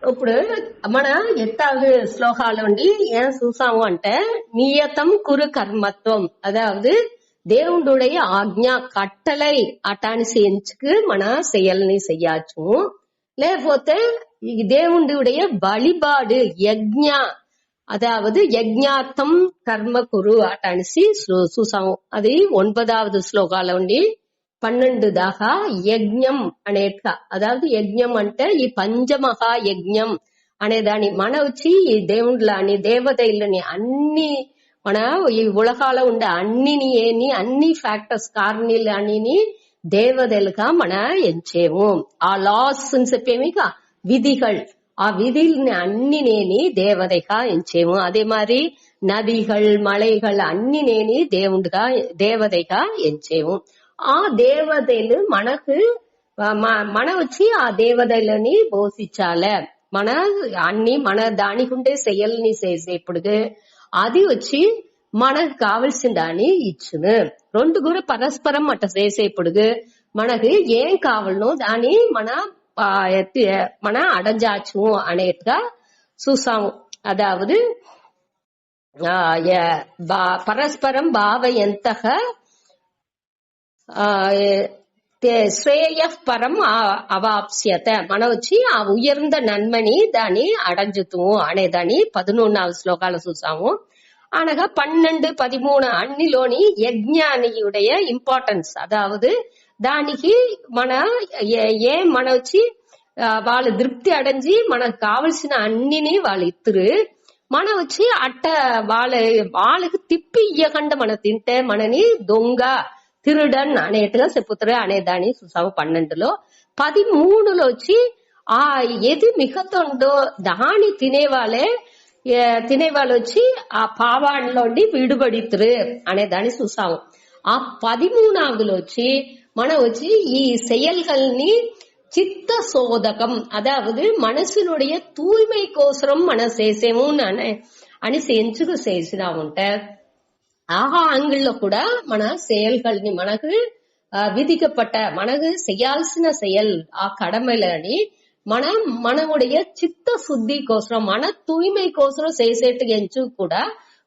ఇప్పుడు మన ఎత్తాவது శ్లోకాలుండి ఏం చూసాము అంటే నియతం కురు కర్మత్వం அதாவது దేవుడుடைய ఆజ్ఞా కట్టలై అటాని செஞ்சுக்கு మన செயல்ని செய்யாச்சும் లేకపోతే దేవుడుடைய வழிபாடு யஜ்ஞா அதாவது யஜ்ஞார்த்தம் கர்ம குரு అటానిసి చూసాము. అది 9வது శ్లోకాలో ఉండి 12 దాకా యజ్ఞం అనేట అదాவது యజ్ఞం అంటే ఈ పంచమహా యజ్ఞం అనేదాని మన వచ్చి ఈ దేవుళ్ళని దేవతలని అన్ని మన ఈ ఉలగాల ఉండే అన్నిని ఏని అన్ని ఫ్యాక్టర్స్ కారణాలని దేవతలుగా మన ఎంచేము. ఆ లాస్ అని చెప్పేమిగా విధిகள் ఆ విధుల్ని అన్నినేని దేవதைగా ఎంచేము. అదే మరి నదిகள் మலைகள் అన్నినేని దేవుడుగా దేవதைగా ఎంచేము. ఆ దేవతలు మనకు మన వచ్చి ఆ దేవతలని పోషించాలి. మన అన్ని మన దానికుండే செயల్ని చేసేప్పుడు అది వచ్చి మనకు కావలసిన దాన్ని ఇచ్చును. రెండు కూడా పరస్పరం అట్ట చేసేప్పుడు మనకు ఏం కావాలనో దాన్ని మన అడజాచు అనేట్టుగా చూసాము. అదావదు పరస్పరం భావయంతగా శ్రేయఃపరం అవాప్స్యత మన వచ్చి ఆ ఉయర్ந்த నన్మని దాన్ని అడంజుతుము అనేదాన్ని 11వ శ్లోకాలు చూసాము. అనగా 12, 13 అన్నిలోని యజ్ఞానియుடைய ఇంపార్టెన్స్ అదావదు దానికి మన మన వచ్చి వాళ్ళు திருப்தி அடைஞ்சி మనకు కావలసిన అన్నిని వాళ్ళు ఇత్తురు. మన వచ్చి అట్ట వాళ్ళకి తిప్పి ఇయ్యకుండా మన తింటే మనని దొంగ తిరుడన్ అనేట్టుగా చెప్పుతారు అనేదాన్ని చూసాము 12లో. 13లో వచ్చి ఆ ఏది మిగతుండో దాని తినేవాళ్ళు వచ్చి ఆ పావాణ్లోండి విడుబడితురు అనేదాన్ని చూసాము. ఆ 13వదిలో వచ్చి మన వచ్చి ఈ செயல்கள்ని చిత్త சோதகம் அதாவது మనసుனுடைய தூய்மை கோசரம் మన చేసేము అని செஞ்சுకు చేసినా ఉంటే ஆங்கிள் கூட మన செயல்கள்ని మనకు విధిக்கப்பட்ட మనకు చేయాల్సిన செயல் ఆ கடமைలని మనముடைய చిత్త శుద్ధి కోసరం మన తూய்மை కోసరం చేసేట్టుగా ఎంచు కూడా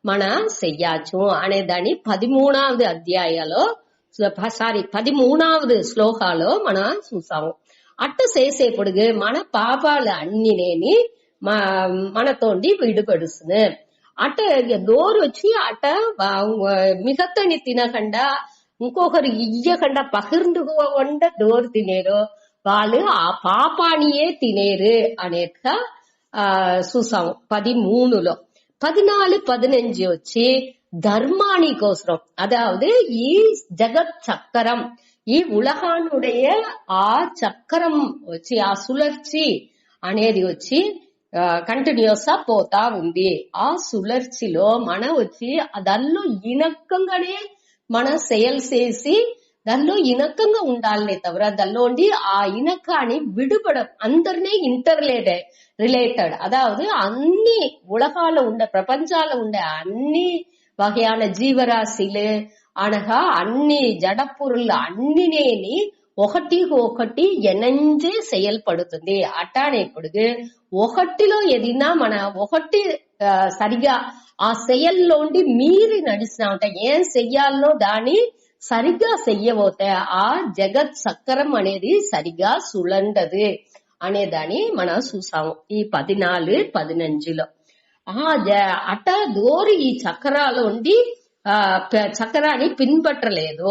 మన చెయ్యచ్చు అనేదాన్ని 13వ అధ్యాయాలో 13వ శ్లోకాలో మన చూసాము. అట్ట చేసేప్పుడు మన పాపాలు అన్నినేని మనతోండి విడుపడుస్తుంది. అట్ట డోర్ వచ్చి అట్ట మిగతని తినకుండా ఇంకొకరు ఇయ్యకుండా పகிர்ந்துకోకుండా డోర్ తినేరు వాళ్ళు ఆ పాపానియే తినేరు అనేట్టుగా చూసాము 13లో. 14, 15 వచ్చి ధర్మాని కోసరం అదాவது ఈ జగత్ చక్రం ఈ ఉలగానుடைய ఆ చక్రం వచ్చి ఆ సుళర్చి అనేది వచ్చి కంటిన్యూస్ గా పోతా ఉంది. ఆ సుళర్చిలో మన వచ్చి దానిలో ఇనక్కంగానే మన செயல் చేసి దానిలో ఇనక్కంగా ఉండాలనే తవర దానిలో ఆ ఇనక్కాన్ని విడుపడం అందరినీ రిలేటెడ్ అదాவது అన్ని ఉలగాల ఉండే ప్రపంచాల ఉండే అన్ని వகையான జీవరాశిలు అనగా అన్ని జడపొరుళ్ళు అన్నినేని ఒకటి ఎనంజే செயல்படுతుంది. అట్టానే ఇప్పుడు ఒకటిలో ఏదైనా మన ఒకటి సరిగా ఆ செயల్లోండి మీరి నడిచినా ఉంటా ఏం చెయ్యాలో దాన్ని సరిగ్గా చెయ్యబోతే ఆ జగత్ చక్రం అనేది సరిగా సులండదు అనేదాన్ని మనం చూసాము ఈ 14, 15లో. అట్ట దోరి ఈ చక్రాలు ఉండి చక్రాన్ని పిன்பற்றలేదు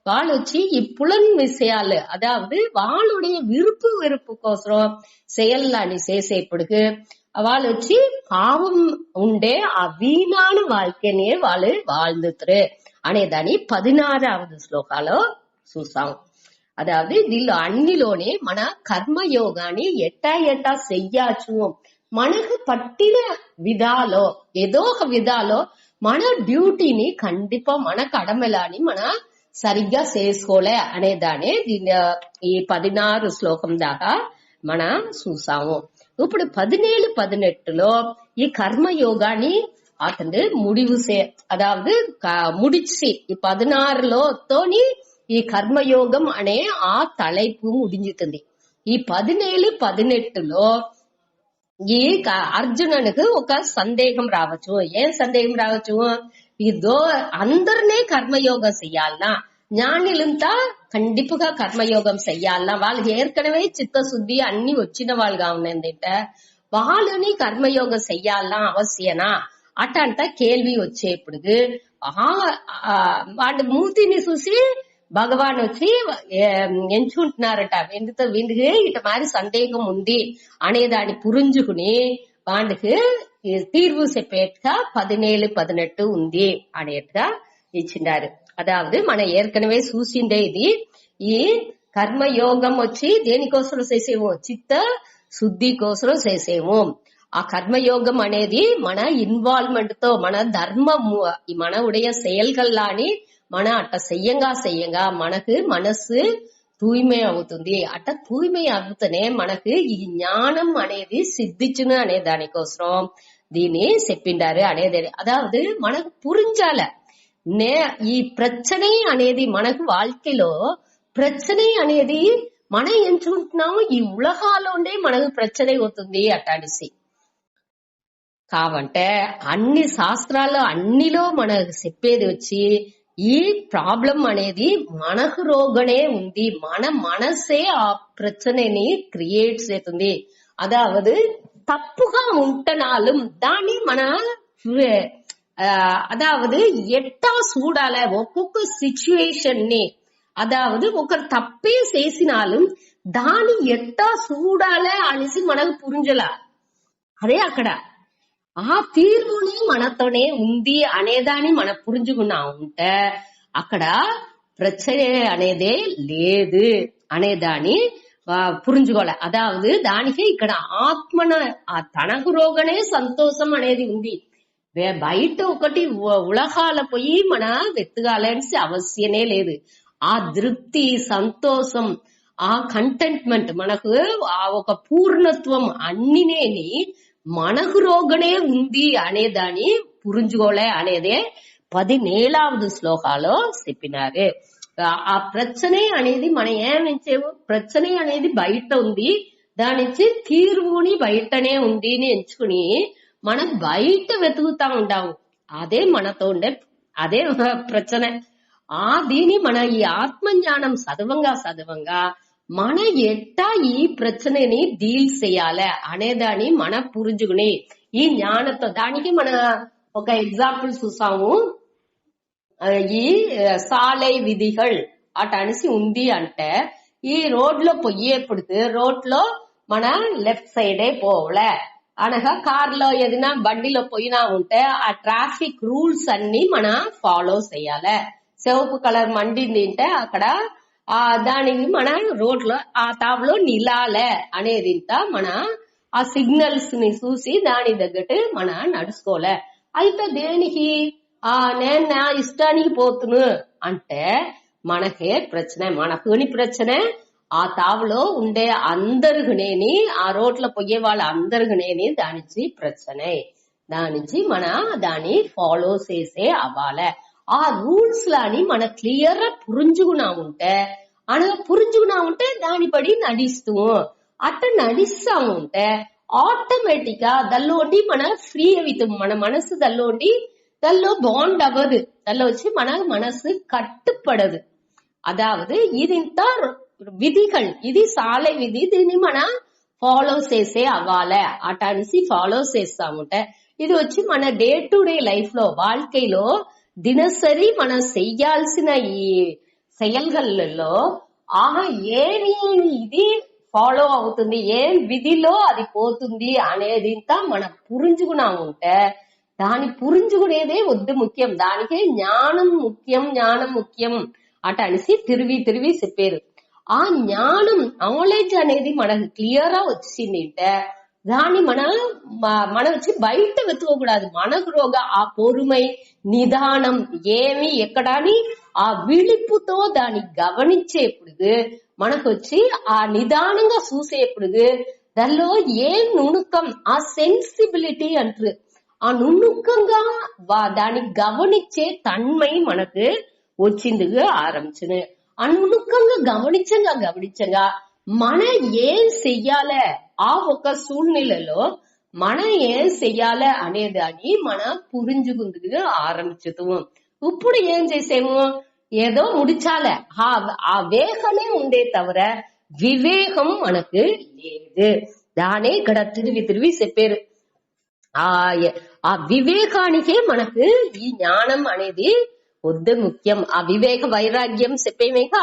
వాళ్ళు వచ్చి ఈ புலன் விஷయాలు அதாவது వాళ్ళుடைய விருப்பு கோசரம் செயல்ని చేసేప్పుడు వాళ్ళు వచ్చి పావం ఉండే ఆ వీణాన வாழ்க்கைనే వాళ్ళు வாழ்ந்துతురు అనేదాన్ని 16వ శ్లోకాలో చూసాము. అదాவது దీనిలో అన్నిలోనే మన కర్మయోగాన్ని ఎట్టా చెయ్యచ్చు మనకు పట్టిన విధాలో ఏదో ఒక విధాలో మన డ్యూటీని కండిపా మన కడమలాని మన సరిగ్గా చేసుకోలే అనేదానే దీని ఈ 16 శ్లోకం దాకా మన చూసాము. ఇప్పుడు 17, 18లో ఈ కర్మయోగాన్ని అతను అదాவது முடிச்சு ఈ 16లో తోని ఈ కర్మయోగం అనే ఆ తలైపు ముడించుతుంది. ఈ 17-18లో ఈ అర్జునునికి ఒక సందేహం రావచ్చు. ఏం సందేహం రావచ్చు? ఇదో అందరినీ కర్మయోగం చెయ్యాలనా, జ్ఞానులంతా కండిపుగా కర్మయోగం చెయ్యాలనా, వాళ్ళకి ఏర్కనవే చిత్తశుద్ధి అన్ని వచ్చిన వాళ్ళుగా ఉన్నదంటే వాళ్ళని కర్మయోగం చెయ్యాలనా అవశ్యనా అటంట కేள்వి వచ్చేప్పుడు వాళ్ళ మూతిని చూసి భగవాన్ వచ్చి ఎంచుకుంటున్నారట. వీళ్ళకి ఇట మారి సందేహం ఉంది అనేదాన్ని పురింజుకుని వాళ్ళకి తీర్వు చెప్పేట్టుగా 17-18 ఉంది అనేట్టుగా ఇచ్చినారు. అదావదు మన ఏర్కనవే చూసిందే ఇది. ఈ కర్మయోగం వచ్చి దేనికోసం చేసేమో చిత్త శుద్ధి కోసం చేసేమో. ఆ కర్మయోగం అనేది మన ఇన్వాల్వ్మెంట్ తో మన ధర్మము మన ఉடைய செயல்கள்லாని మన అట్ట చెయ్యంగా మనకు మనసు తూய்மை అవుతుంది. అట్ట తూய்மை అవుతూనే మనకు ఈ జ్ఞానం అనేది సిద్ధించును అనే దానికోసం దీన్ని చెప్పిండారు అనేది. అదావదు మనకు పురించాల ఈ ప్రச்சனை అనేది మనకు வாழ்க்கைలో ప్రச்சனை అనేది మనం ఎంచుకుంటున్నాము. ఈ ఉలహాలోనే మనకు ప్రச்சனை అవుతుంది అట్టాడిసి. కావంటే అన్ని శాస్త్రాల్లో అన్నిలో మనకు చెప్పేది వచ్చి ఈ ప్రాబ్లం అనేది మనకు రోగనే ఉంది. మన మనసే ఆ ప్రச்சனைని క్రియేట్ చేస్తుంది. అదావదు తప్పుగా ఉంటనాலும் దాన్ని మన అదావదు ఎట్టా చూడాల ఒక్కొక్క సిచ్యువేషన్ ని. అదావదు ఒకరు తప్పే చేసినాலும் దాన్ని ఎట్టా చూడాలే అనేసి మనకు పురింజల. అదే అక్కడ ఆ తీర్పుని మనతోనే ఉంది అనేదాన్ని మనం పురింజుకున్నా ఉంటే అక్కడ ప్రச்சனை అనేదే లేదు అనేదాన్ని పురింజుకోవాలి. అదావదు దానికి ఇక్కడ ఆత్మన తనకు రోగనే సంతోషం అనేది ఉంది. బయట ఒకటి ఉలహాల పోయి మన వెతకాలనేసి అవశ్యమే లేదు. ఆ తృప్తి సంతోషం ఆ కంటెంట్మెంట్ మనకు ఆ ఒక పూర్ణత్వం అన్నినేని మనకు రోగనే ఉంది అనేదాన్ని పురింజుకోలే అనేదే 17వ శ్లోకాలో చెప్పినారు. ఆ ప్రச்சனை అనేది మనం ఏమించేవు ప్రச்சனை అనేది బయట ఉంది, దానిచ్చి తీర్వుని బయటనే ఉంది అని ఎంచుకుని మనం బయట వెతుకుతా ఉంటాము. అదే మనతో ఉండే అదే ప్రச்சனை. దీని మన ఈ ఆత్మజ్ఞానం చదవంగా మన ఎట్టా ఈ ప్రச்சனைని డీల్ చేయాలి అనేదాన్ని మన పురింజుకుని ఈ జ్ఞానంతో దానికి మన ఒక ఎగ్జాంపుల్ చూసాము. ఈ సాలై విధిகள் అట అనేసి ఉంది అంటే ఈ రోడ్ లో పోయేప్పుడు రోడ్ లో మన లెఫ్ట్ సైడే పోవలే అనగా కార్ లో ఏదైనా బండిలో పోయినా ఉంటే ఆ ట్రాఫిక్ రూల్స్ అన్ని మన ఫాలో చేయాలి. సెవపు కలర్ మండింది అంటే అక్కడ దానికి మన రోడ్ లో ఆ తావులో నిలాలే అనేది మన ఆ సిగ్నల్స్ ని చూసి దాని తగ్గట్టు మన నడుచుకోలే. అయితే దేనికి నేను నా ఇష్టానికి పోతును అంటే మనకే ప్రச்சனை, మనకుని ప్రச்சனை. ఆ తావులో ఉండే అందరికినేని ఆ రోడ్లో పోయే వాళ్ళ అందరికినేని దానించి ప్రச்சனை. దానించి మన దాన్ని ఫాలో చేసే అవ్వాలి. ఆ రూల్స్ లాని మన క్లియర్ పురింజుకున్నా ఉంటే దాని పడి నడిస్తూ అట్ట నడిస్తా ఉంటే ఆటోమేటిక్ గా దల్లోండి మన ఫ్రీ అవుతాం. మన మనసు దల్లో బాండ్ అవ్వదు, దల్లో వచ్చి మన మనసు కట్టుపడదు. అదావదు ఇదింత విధిகள், ఇది సాలై విధి, దీన్ని మన ఫాలో చేసే అవ్వాలి. అట అనేసి ఫాలో చేస్తాముంటే ఇది వచ్చి మన డే టు డే లైఫ్ లో வாழ்க்கைలో దినసరి మనం చెయ్యాల్సిన ఈ செயல்கள்లో ఏమి ఇది ఫాలో అవుతుంది, ఏం విధిలో అది పోతుంది అనేది మనం పురింజుకున్నా ఉంటే దాని పురింజుకునేదే వద్దు ముఖ్యం. దానికే జ్ఞానం ముఖ్యం అట అనేసి తిరిగి చెప్పారు. ఆ జ్ఞానం నాలెడ్జ్ అనేది మనకు క్లియర్ గా వచ్చింది అంటే దాన్ని మనం వచ్చి బయట వెతుకోకూడదు. మనకు రోగ ఆ పొరుమై నిదానం ఏమి ఎక్కడాని ఆ విழிப்புతో దాన్ని గమనించేప్పుడు మనకు వచ్చి ఆ నిదానంగా చూసేప్పుడు దానిలో ఏ నుణుకం ఆ సెన్సిబిలిటీ అంటారు, ఆ నుణుకంగా దాన్ని గమనించే తన్మై మనకు వచ్చింది ఆరంభించింది. ఆ నుణుకంగా గమనించంగా మన ఏం చెయ్యాల ఆ ఒక సూழ்நிలలో మనం ఏం చెయ్యాలి అనేదాన్ని మనం పురించుకుందుకు ఆరంభించుతాము. ఇప్పుడు ఏం చేసాము, ఏదో முடிச்சால ఆ వేగమే ఉందే తவிர వివేకం మనకు లేదు. దానే ఇక్కడ తిరిగి చెప్పారు. ఆ వివేకానికే మనకు ఈ జ్ఞానం అనేది వద్దు ముఖ్యం. ఆ వివేక వైరాగ్యం చెప్పేమేక,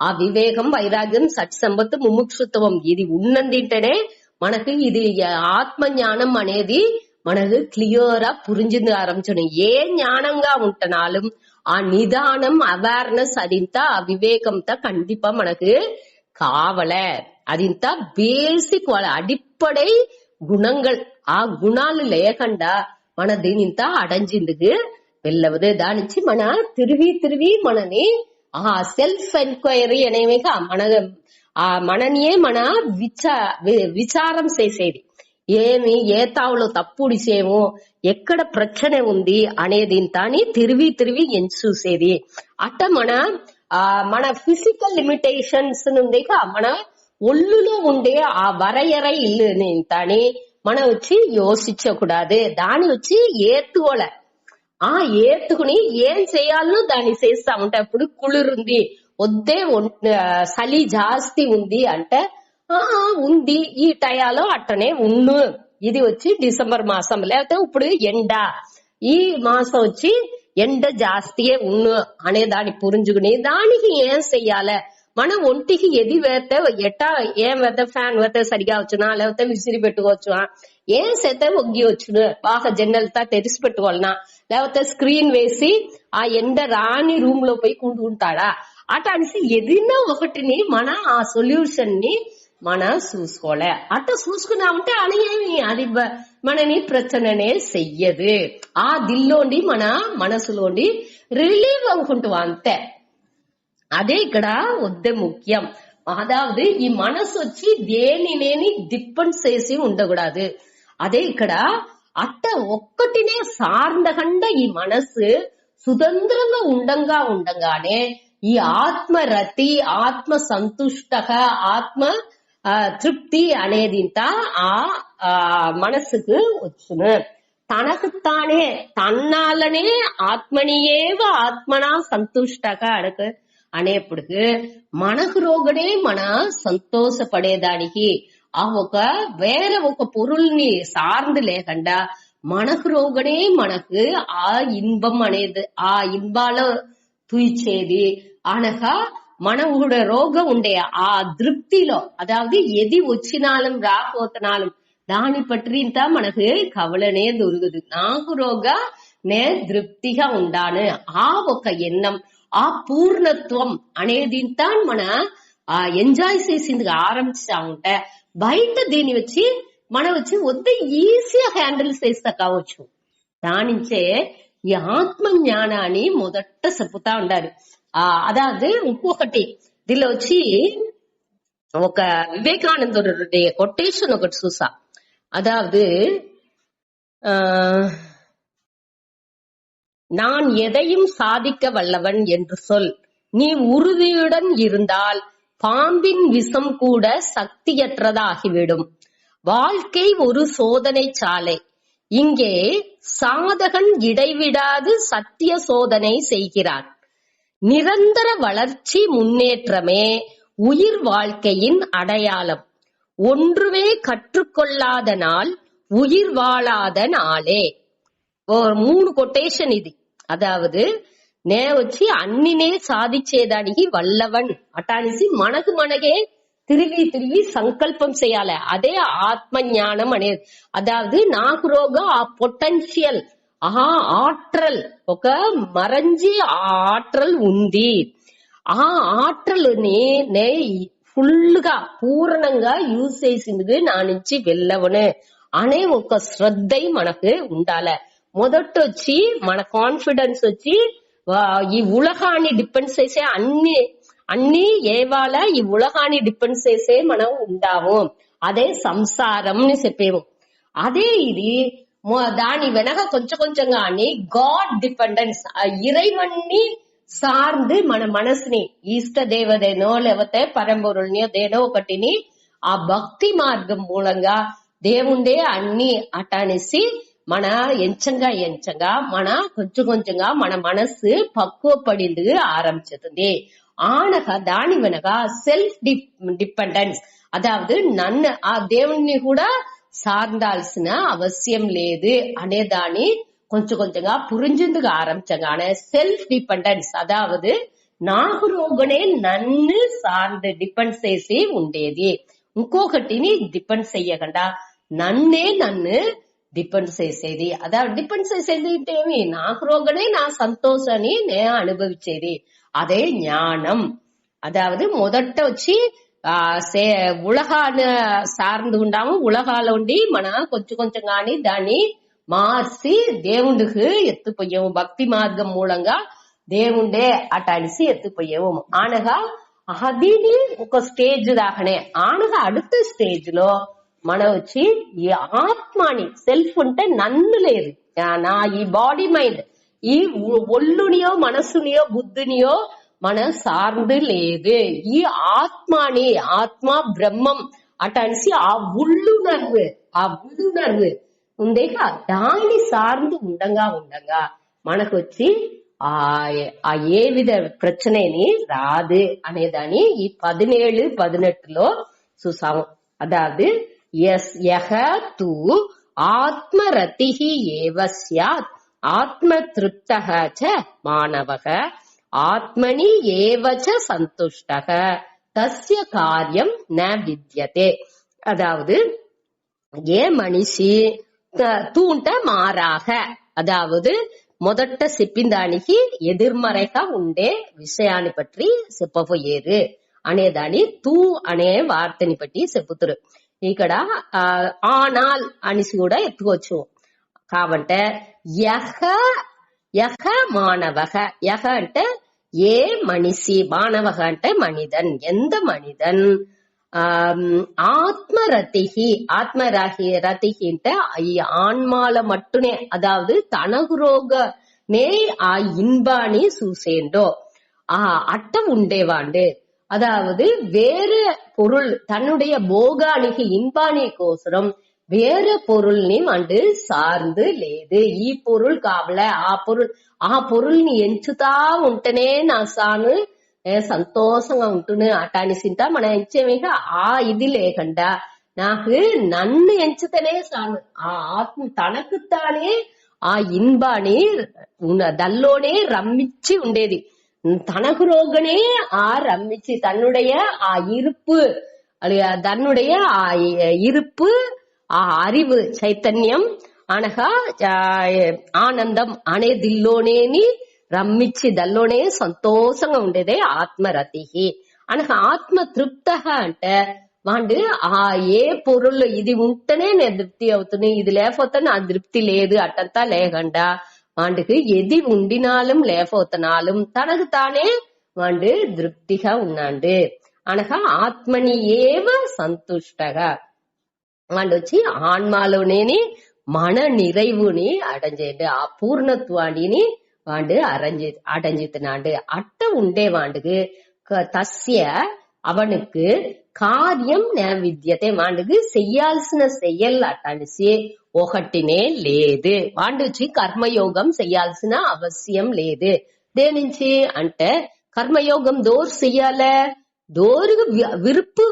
ఆ వివేకం వైరాగ్యం సత్సంపత్తు ముముక్షుత్వం ఇది ఉన్నందింటనే మనకు ఇది ఆత్మ జ్ఞానం అనేది మనకు క్లియరా పురించింది ఆరంభించడం. ఏ జ్ఞానంగా ఉంటున్నాலும் ఆ நிதானம் அவேர்னஸ் அதிந்த விவேகம்த கண்டிப்பா మనకు కావల. అదింత బేసిక్ వాళ్ళ అడిప్పడై గుణங்கள். ఆ గుణాలు లేకుండా మన దీనింత అడంజిందుకు వెళ్ళవదు. దానిచ్చి మన తిరిగి మనని ఆ సెల్ఫ్ ఎంక్వైరీ అనేవిగా మననియే మన విచారం చేసేది. ఏమి ఏ తావులో తప్పుడు చేయము, ఎక్కడ ప్రశ్న ఉంది అనేది తాని తిరిగి చూసేది. అట్ట మన ఫిజికల్ లిమిటేషన్స్ నుండి మన ఒళ్ళులో ఉండే ఆ వరయర ఇల్లు తాని మనం వచ్చి యోచించకూడదు. దాని వచ్చి ఏత్తుకోల. ఆ ఏత్తుకుని ఏం చేయాలో దాన్ని చేస్తా ఉంటే అప్పుడు కుళురుంది వద్దే చలి జాస్తి ఉంది అంటే ఉంది ఈ టయాలో అట్టనే ఉన్ను. ఇది వచ్చి డిసెంబర్ మాసం, లేకపోతే ఇప్పుడు ఎండ ఈ మాసం వచ్చి ఎండ జాస్తియే ఉన్ను అనే దాన్ని పురించుకుని దానికి ఏం చెయ్యాలి, మనం ఒంటికి ఎది వేస్తే ఎట్టా ఏం వేస్తే ఫ్యాన్ వేస్తే సరిగా వచ్చునా, లేకపోతే విసిరి పెట్టుకోవచ్చునా, ఏం చేస్తే ఒగ్గి వచ్చును, బాగా జన్నెలతో తెరిసి పెట్టుకోవాలనా, లేకపోతే స్క్రీన్ వేసి ఆ ఎండ రాని రూమ్ లో పోయి కుంటుకుంటాడా, అట అనేసి ఏదైనా ఒకటిని మన ఆ సొల్యూషన్ ని మనం చూసుకోలే. అట్ట చూసుకున్నామంటే అది ఏమి అది మనని ప్రచననే చెయ్యదు. ఆ దిల్లోండి మన మనసులోండి రిలీవ్ అవుకుంటాం అంతే. అదే ఇక్కడ వద్ద ముఖ్యం. అదావదు ఈ మనసు వచ్చి దేనినేని డిపెండ్ చేసి ఉండకూడదు. అదే ఇక్కడ అట్ట ఒక్కటినే సార్ందకండ ఈ మనసు సుతంత్రంగా ఉండంగానే ఈ ఆత్మరతి, ఆత్మ సంతుష్టక, ఆత్మ తృప్తి అనేది ఆ మనసుకు వచ్చును. తనకు తానే తన్నాలనే ఆత్మనియేవ ఆత్మనా సంతుష్టక అడక అనేప్పటికి మనకు రోగనే మన సంతోషపడేదానికి ఆ వేరే ఒక పొరుల్ని సార్ந்து లేకుండా మనకు రోగనే మనకు ఆ ఇన్బం అనేది ఆ ఇన్బాలో తూచేది అనగా మన రోగం ఉండే ఆ திருப்திలో, அதாவது எது వచ్చినాலும் రాపోతనాலும் దాని పట్టింత మనకు కవలనే దొరుకుదు. నాకు రోగ నే తృప్తిగా ఉండాను ఆ ఒక ఎన్నం, ఆ పూర్ణత్వం అనేది మన ఎంజాయ్ చేసింది ఆరంభించా ఉంటే బయట దీన్ని వచ్చి మనం వచ్చి వద్ద ఈజీగా హ్యాండిల్ చేస్తా కావచ్చు. దానించే ఈ ఆత్మ జ్ఞానాన్ని మొదట చెప్పుతా ఉండాలి. అదాదు ఇంకొకటి దీనిలో వచ్చి ఒక వివేకానందుడి కొటేషన్ ఒకటి చూసా. அதாவது நான் எதையும் சாதிக்க வல்லவன் என்று சொல், நீ உறுதியுடன் இருந்தால் பாம்பின் விஷம் கூட சக்தியற்றதாகிவிடும். வாழ்க்கை ஒரு சோதனை சாலை, இங்கே சாதகன் இடைவிடாது சத்திய சோதனை செய்கிறான். நிரந்தர வளர்ச்சி முன்னேற்றமே உயிர் வாழ்க்கையின் அடையாளம். ஒன்றுமே கற்றுக்கொள்ளாத நாள் உயிர் வாழாத நாளே. ஒரு 3 కొటేషన్ ఇది. అదావదు నే వచ్చి అన్నినే సాధించేదానికి వల్లవన్ అటానిసి మనకే తిరిగి సంకల్పం చేయాలి. అదే ఆత్మ జ్ఞానం అనేది. అదావదు నాకు రోగ ఆ పొటెన్షియల్ ఆ ఆట్రల్ ఒక మరంజి ఆట్రల్ ఉంది. ఆ ఆట్రల్ నే ఫుల్ గా పూర్ణంగా యూజ్ చేసింది నా నుంచి వెళ్ళవను అనే ఒక శ్రద్ధ మనకు ఉండాలి. మొదట వచ్చి మన కాన్ఫిడెన్స్ వచ్చి ఈ ఉలగాన్ని డిపెండ్ చేసే అన్ని ఏవాల ఈ ఉలగాన్ని డిపెండ్ చేసే మనం ఉండాము. అదే సంసారం అని చెప్పేము. అదే ఇది దాని వెనక కొంచెంగా గాని గాడ్ డిపెండెన్స్, ఇறைவన్ని సార్ந்து మన మనసుని ఇష్ట దేవదేనో లేకపోతే పరంపొరుల్నియో దేనో ఒకటిని ఆ భక్తి మార్గం మూలంగా దేవుండే అన్ని అటానేసి మన ఎంచంగా మన కొంచెంగా మన మనసు పక్వపడింది ఆరంభిస్తుంది. ஆனக தானி வெனக செல்ஃப் டிபெண்டன்ஸ், அதாவது நன்ன ఆ దేవుణ్ణి కూడా సార్ందాల్సిన అవసరం లేదు అనేదాన్ని కొంచెంగా పురించేందుకు ఆరంభించగానే సెల్ఫ్ డిపెండెన్స్, అదావదు నాకురోగనే నన్ను సార్ந்து డిపెండ్ చేసి ఉండేది, ఇంకొకటిని డిపెండ్ చెయ్యకుండా నన్ను డిపెండ్ చేసేది. అదా డిపెండ్ చేసేది అంటే ఏమి, నాకు రోగనే నా సంతోషాన్ని నేను అనుభవించేది, అదే జ్ఞానం. అదావదు మొదట వచ్చి ఉలగాన్ని సార్ந்து ఉండాము, ఉలగాలో ఉండి మన కొంచెం గాని దాన్ని మార్చి దేవుడికి ఎత్తుపోయాము, భక్తి మార్గం మూలంగా దేవుండే అటాడిసి ఎత్తుపోయాము. ఆనగా అదిని ఒక స్టేజ్ దాకానే, ఆనగా அடுத்த స్టేజ్ లో మనం వచ్చి ఈ ఆత్మని సెల్ఫ్ ఉంటే నన్ను లేదు, నా ఈ బాడీ మైండ్ ఈ ఒళ్ళునియో మనసునియో బుద్ధినియో మనం సార్ந்து లేదు, ఈ ఆత్మని ఆత్మ బ్రహ్మం అటనిసి ఆ உள்ளுணர்வு ఉందేక దాన్ని సార్ந்து ఉండంగా మనకు వచ్చి ఆ ఏ విధ ప్రచనేని రాదు అనేదాన్ని ఈ 17-18లో చూసాము. అదావదు యహ తు ఆత్మరతిః ఏవ స్యాత్ ఆత్మతృప్తః చ మానవః ఆత్మని ఏవ చ సంతుష్టః తస్య కార్యం న విద్యతే. అదావదు ఏ మనిషి తూంట మారాக, అదావదు మొదట చెప్పిన దానికి ఎదుర్మறைగా ఉండే విషయాన్ని పట్టి చెప్పబోయేరు అనేదాన్ని తూ అనే వార్తని బట్టి చెప్పుతారు. ఇక్కడ ఆనాల్ అనేసి కూడా ఎత్తుకోవచ్చు. కాబట్టి యహ మానవః, యహ అంటే ఏ మనిషి, మానవః అంటే మనిదన్, ఎంత మనిదన్ ஆத்மரதிகி, ஆத்மரதிகி అంటే ఈ ఆన్మాల మట్టునే, అదావదు తనకు రోగనే ఆ ఇన్బాని చూసేండో ఆ అట్ట ఉండేవాండు. அதாவது வேறு பொருள் தன்னுடைய போகானிக்கு இன்பானி கோசரம் வேற பொருள்ని வந்து సార్ந்து లేదు. ఈ పొరుల్ కావలే ఆ పొరుల్ని ఎంచుతా ఉంటేనే నా సాను సంతోషంగా ఉంటునే అటానిసింట మన ఎంచేమిగా ఆ ఇది లేకుండా నాకు నన్ను ఎంచుతనే సాను, ఆ ఆత్మ తనకుతానే ఆ ఇన్బాని దల్లోనే రమ్మిచ్చి ఉండేది, தனக்கு ரோகனே ரம்மிச்சு தன்னுடைய இருப்பு தன்னுடைய இருப்பு அறிவு చైతన్యం అనగా ఆనందం అనే దిల్లోనేని రమ్మిచ్చి దల్లోనే సంతోషంగా ఉండేదే ఆత్మరతిహి. అనగా ఆత్మ తృప్త అంటే వాడు ఏ పొరుళ్ళు ఇది ఉంటేనే నేను తృప్తి అవుతుంది, ఇది లేకపోతే నా తృప్తి లేదు అట్టంతా లేకుండా వాడికి ఎది ఉండినాலும் లేకపోతున్నాலும் తనకు తానే వాడు తృప్తిగా ఉన్నాడు. అనగా ఆత్మని ఏవ సంతుష్టగా వాడు వచ్చి ఆన్మాలోనే మన நிறைவுని అడంజేడు, ఆ పూర్ణత్వాన్ని వాడు అడంజితున్నాడు. అట్ట ఉండేవాడుకు తస్య அவனுக்கு காரியம் ந வித்யతే, వాడికి చెయ్యాల్సిన చెయ్యల్ అటనిసి ఒకటినే లేదు, వాడు వచ్చి కర్మయోగం చెయ్యాల్సిన అవసరం లేదు. దేనించి అంటే కర్మయోగం దోరు చెయ్యాలే, దోరుగా విరుపు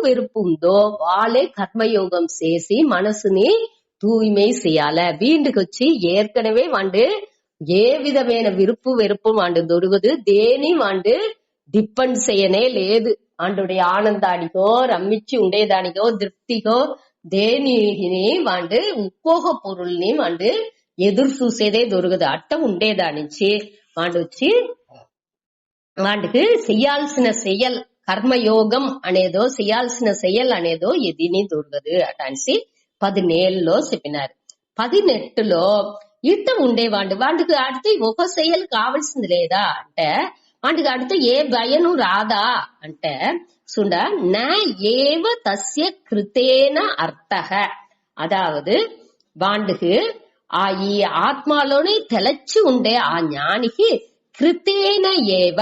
ఉందో వాళ్ళే కర్మయోగం చేసి మనసుని தூய்மை செய்யால. வீண்டுக்கு వచ్చి ஏற்கனவே వాడు ఏ విధమైన విరుపు వాడు దొరుకుదు, దేని వాడు డిపెండ్ చేయనే లేదు. వాడుடைய ఆనందానికో రమ్మిచ్చి ఉండేదానికో తృప్తికో దేనిని వాడు ఇంకొక పొరుల్ని వాడు ఎదురు చూసేదే దొరకదు. అట్ట ఉండేదానించి వాడు వచ్చి వాడికి చెయ్యాల్సిన చెయ్యల్ కర్మయోగం అనేదో చెయ్యాల్సిన చెయ్యల్ అనేదో ఎదిని దొరకదు అటనిసి 17లో చెప్పినారు. 18లో ఇట్ట ఉండేవాడు వాడికి ఆడితే ఒక చెయ్యలు కావాల్సింది లేదా అంటే వాటికి ఆడితే ఏ భయను రాదా అంటే சுண்ட ந ஏவ தஸ்ய கிருத்தேன அர்த்தக, அதாவது వాడికి ఈ ఆత్మలోనే తెలచి ఉండే ఆ జ్ఞానికి కృతేన ఏవ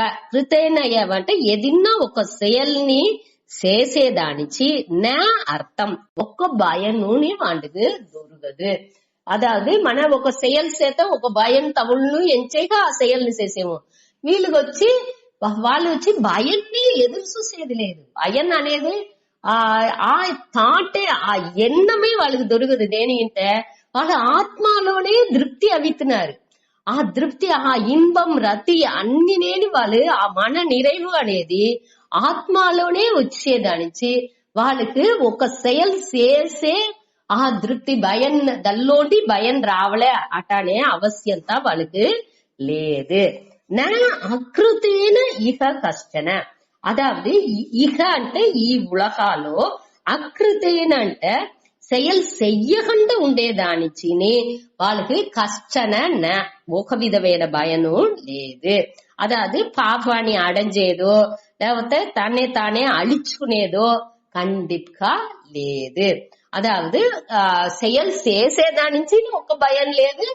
అంటే ఏదన్నా ఒక செயల్ని చేసేదానిచి నా అర్థం ఒక్క பயனுని వాడికి దొరకదు. అదాவது మన ఒక செயல் చేత ఒక భయం తవులను ఎంచేగా ఆ செயల్ని చేసేమో వాళ్ళు వచ్చి భయాన్ని ఎదురు చూసేది లేదు. భయం అనేది ఆ థాటే ఆ ఎన్నమే వాళ్ళకి దొరకదు. దేనింటే వాళ్ళ ఆత్మలోనే తృప్తి అవితున్నారు. ఆ తృప్తి ఆ ఇன்பం రతి అన్నినేని వాళ్ళు ఆ మన நிறைவு అనేది ఆత్మలోనే వచ్చేదానిచి వాళ్ళకి ఒక செயல் చేసే ఆ తృప్తి భయం దల్లోండి భయం రావలే అటానే అవశ్యంత వాళ్ళకి లేదు. నా అకృతేన ఇహ కష్టన అదాவது ఇహ అంటే ఈ ఉలగాలో అకృతేన అంటే செயல் చెయ్యకుండా ఉండేదానిచిని వాళ్ళకి కష్టన ఒక విధమైన భయను లేదు. అదాவது పాపాన్ని అడంజేదో లేకపోతే తనే తానే అழிచుకునేదో కండిప్గా లేదు. అదాவது செயல் చేసేదానించి ఒక భయం లేదు,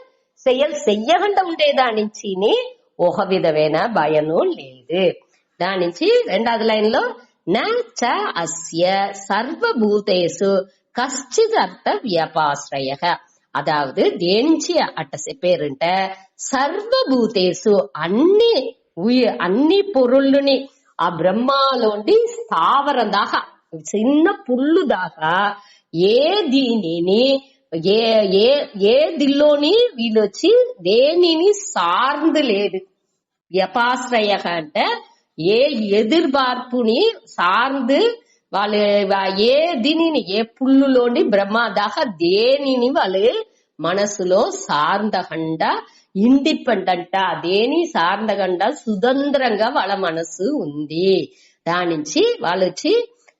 செயல் చెయ్యకుండా ఉండేదానించి ఒక విధమైన భయను లేదు. దాని నుంచి రెండవది లైన్ లో నచ అస్య సర్వభూతేషు కశ్చిత్ అర్థ వ్యపాశ్రయ అదాவது దేనించి అట్ట చెప్పారంట సర్వభూతేషు అన్ని పొరుళ్ళని ఆ బ్రహ్మలోండి స్థావరం దాకా చిన్న పుల్లు దాకా ఏ దీనిని ఏ దిల్లోని వీళ్ళొచ్చి దేనిని సార్ந்து లేదు. వ్యపాశ్రయ అంటే ఏ ఎదుర్బార్పుని సార్ந்து వాళ్ళు ఏ దీనిని ఏ పుల్లులోని బ్రహ్మ దాకా దేనిని వాళ్ళు మనసులో సార్ந்தகண்டா ఇండిపెండెంట్ దేని సార్ந்தகண்டா సుతంత్రంగా వాళ్ళ మనసు ఉంది. దాని నుంచి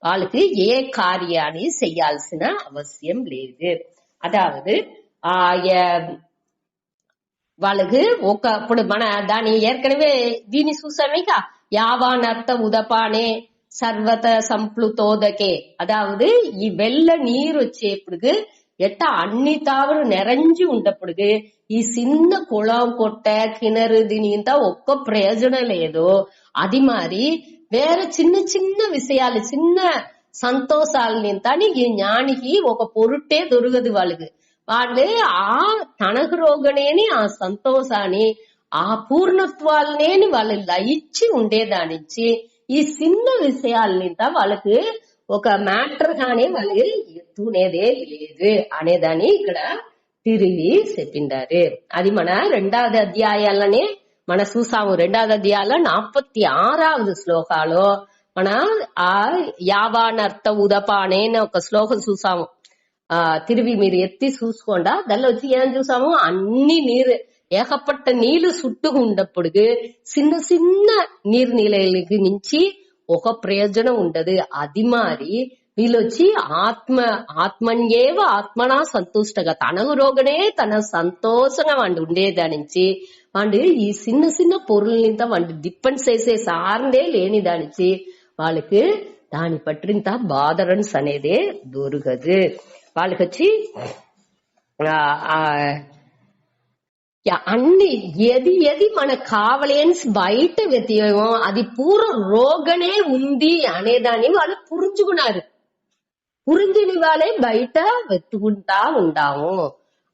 వాళ్ళకి ఏ కార్యాన్ని చెయ్యాల్సిన అవసరం లేదు. అదాவது వాళ్ళకి ఇప్పుడు మన దాని ఏర్కనవే దీన్ని చూసామేక యావానర్థ ఉదపానే సర్వత సంప్లుతోదకే అదాவது ఈ వెల్ల నీరు వచ్చేప్పుడు ఎట్ట అన్ని తావరు నెరంజి ఉండప్పుడు ఈ చిన్న కుళం కొట్ట కిణరు దీని ఇంత ఒక్క ప్రయోజనం లేదు. అది మరి వేరే చిన్న చిన్న విషయాలు చిన్న సంతోషాలని ఈ జ్ఞానికి ఒక పొరుట్టే దొరకదు. వాళ్ళు ఆ తనకు రోగనేని ఆ సంతోషాన్ని ఆ పూర్ణత్వాలనేని వాళ్ళు లయించి ఉండేదానిచ్చి ఈ చిన్న విషయాలనింత వాళ్ళకి ఒక మ్యాటర్ గానే వాళ్ళకి ఎత్తునేదే లేదు అనేదాన్ని ఇక్కడ తిరిగి చెప్పిండారు. అది మన రెండవది అధ్యాయాలనే మన చూసాము. రెండవది అధ్యాయంలో 46వ శ్లోకాలో మన ఆ యావానర్థ ఉదపానే ఒక శ్లోకం చూసాము. తిరిగి మీరు ఎత్తి చూసుకోండా దానిలో వచ్చి ఏం చూసాము అన్ని నీరు ఏకపట్ట నీళ్లు చుట్టుకు ఉన్నప్పుడు చిన్న చిన్న నీరు నీళ్ళకి నుంచి ఒక ప్రయోజనం ఉండదు. అది మారి వీళ్ళొచ్చి ఆత్మన్యేవ ఆత్మనా సంతుష్టగా తనకు రోగనే తన సంతోషంగా వాడు ఉండేదానించి వాడు ఈ చిన్న చిన్న పొరులనింత వాడు డిపెండ్ చేసే సార్ందే లేని దానిచి వాళ్ళకి దాని పట్టింత బాధరన్స్ అనేదే దొరకదు. వాళ్ళకి వచ్చి అన్ని ఏది మనకు కావలేని బయట వ్యతిరేకమో అది పూర్వ రోగనే ఉంది అనేదాన్ని వాళ్ళు పురించుకున్నారు. పురించిన వాళ్ళే బయట వెతుకుంటా ఉంటాము.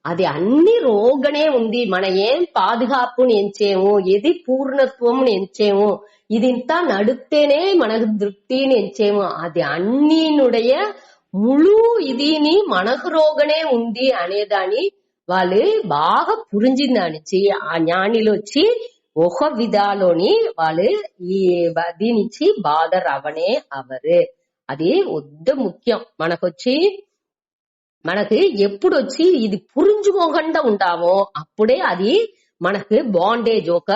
అది అన్ని రోగనే ఉంది, మన ఏం పాదుకాపుని ఎంచేము, ఏది పూర్ణత్వం ఎంచేము, ఇది ఇంత నడిపితేనే మనకు తృప్తిని ఎంచేము, అది అన్నినుடைய ముళు ఇదిని మనకు రోగనే ఉంది అనేదాన్ని వాళ్ళు బాగా పురించిందానిచ్చి ఆ జ్ఞానిలో వచ్చి ఒక విధాలోని వాళ్ళు ఈ దీనిచ్చి బాధ రవనే అవరు. అది వద్ద ముఖ్యం. మనకి ఎప్పుడు వచ్చి ఇది పురించుకోకుండా ఉంటామో అప్పుడే అది మనకు బాండేజ్ ఒక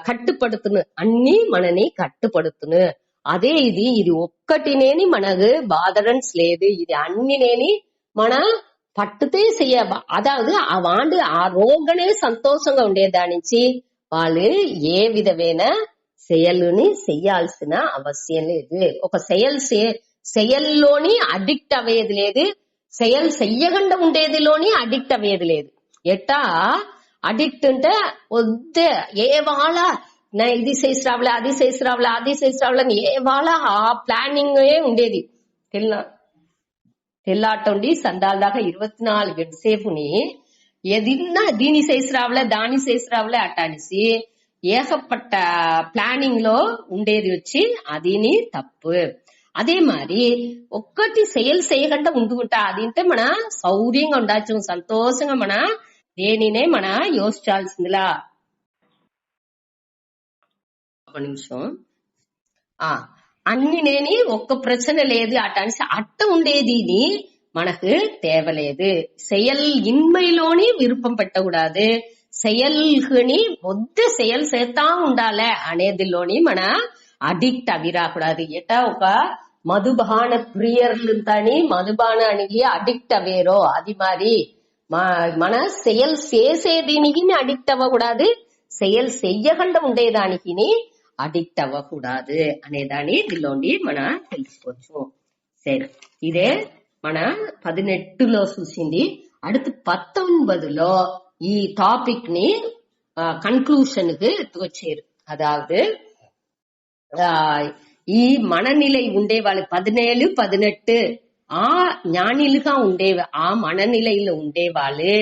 కట్టుపడుతును అన్ని మనని కట్టుపడుతును. అదే ఇది ఒక్కటినేని మనకు బాధరన్స్ లేదు, ఇది అన్నినేని మన పట్టుతే చెయ్య అదాவது ఆ రోగనే సంతోషంగా ఉండేదానించి వాళ్ళు ఏ విధమైన செயలుని చెయ్యాల్సిన అవసరం లేదు. ఒక செயల్లోని అడిక్ట్ అయ్యేది లేదు, செயల్ చెయ్యకుండా ఉండేదిలోని అడిక్ట్ అయ్యేది లేదు. ఎట్టా అడిక్ట్ అంటే వద్దే ఏ వాళ్ళ నా ఇది చేసిరావులే అది చేసిరావులే అది చేసిరావులే అని ఏ వాళ్ళ ఆ ప్లానింగ్ ఉండేది. తెల్లాటండి సందాల దాకా 24 గంటల సేపుని ఎదిన్నా దీని చేసిరావులే దాని చేసిరావులే అట్ట అనేసి ఏకపట్ట ప్లానింగ్ లో ఉండేది వచ్చి అదిని తప్పు. అదే మరి ఒక్కటి సేల్ చేయకుండా ఉండుకుంటా అదింటే మన సౌర్యంగా ఉండొచ్చు, సంతోషంగా మన దేనినే మన యోచించాల్సిందిలా. ఒక నిమిషం. అన్ని నేని ఒక్క ప్రశ్న లేదు అట్ట అనేసి అట్ట ఉండేది మనకు తేవలేదు. செயல் இன்மையிலோனி విరుపం పెట్టకూడదు, செயல்ని వద్ద செயல் చేస్తా ఉండాలి అనేదిలోని మన అడిక్ట్ అవి రాకూడదు. ఎటా ఒక మధుబాన ప్రియర్లుంతని మధుబానానికి అడిక్ట్ అవేరో అది మరి మన செயல் చేసేదీనికి అడిక్ట్ అవ్వకూడదు, செயல் చెయ్యకుండా ఉండేదానికి అడిక్ట్ అవ్వకూడదు అనేదాన్ని దీనిలోని మన తెలుసుకోవచ్చు. సరే, ఇదే మన 18లో చూసింది. அடுத்து 19లో ఈ టాపిక్ ని కన్క్లూషన్ కు వచ్చారు. అదావదు ఈ మనநிலை ఉండే వాళ్ళు 17, 18 ఆ ஞானிలుగా ఉండేవి. ఆ మనநிலையில ఉండేవాళ్ళు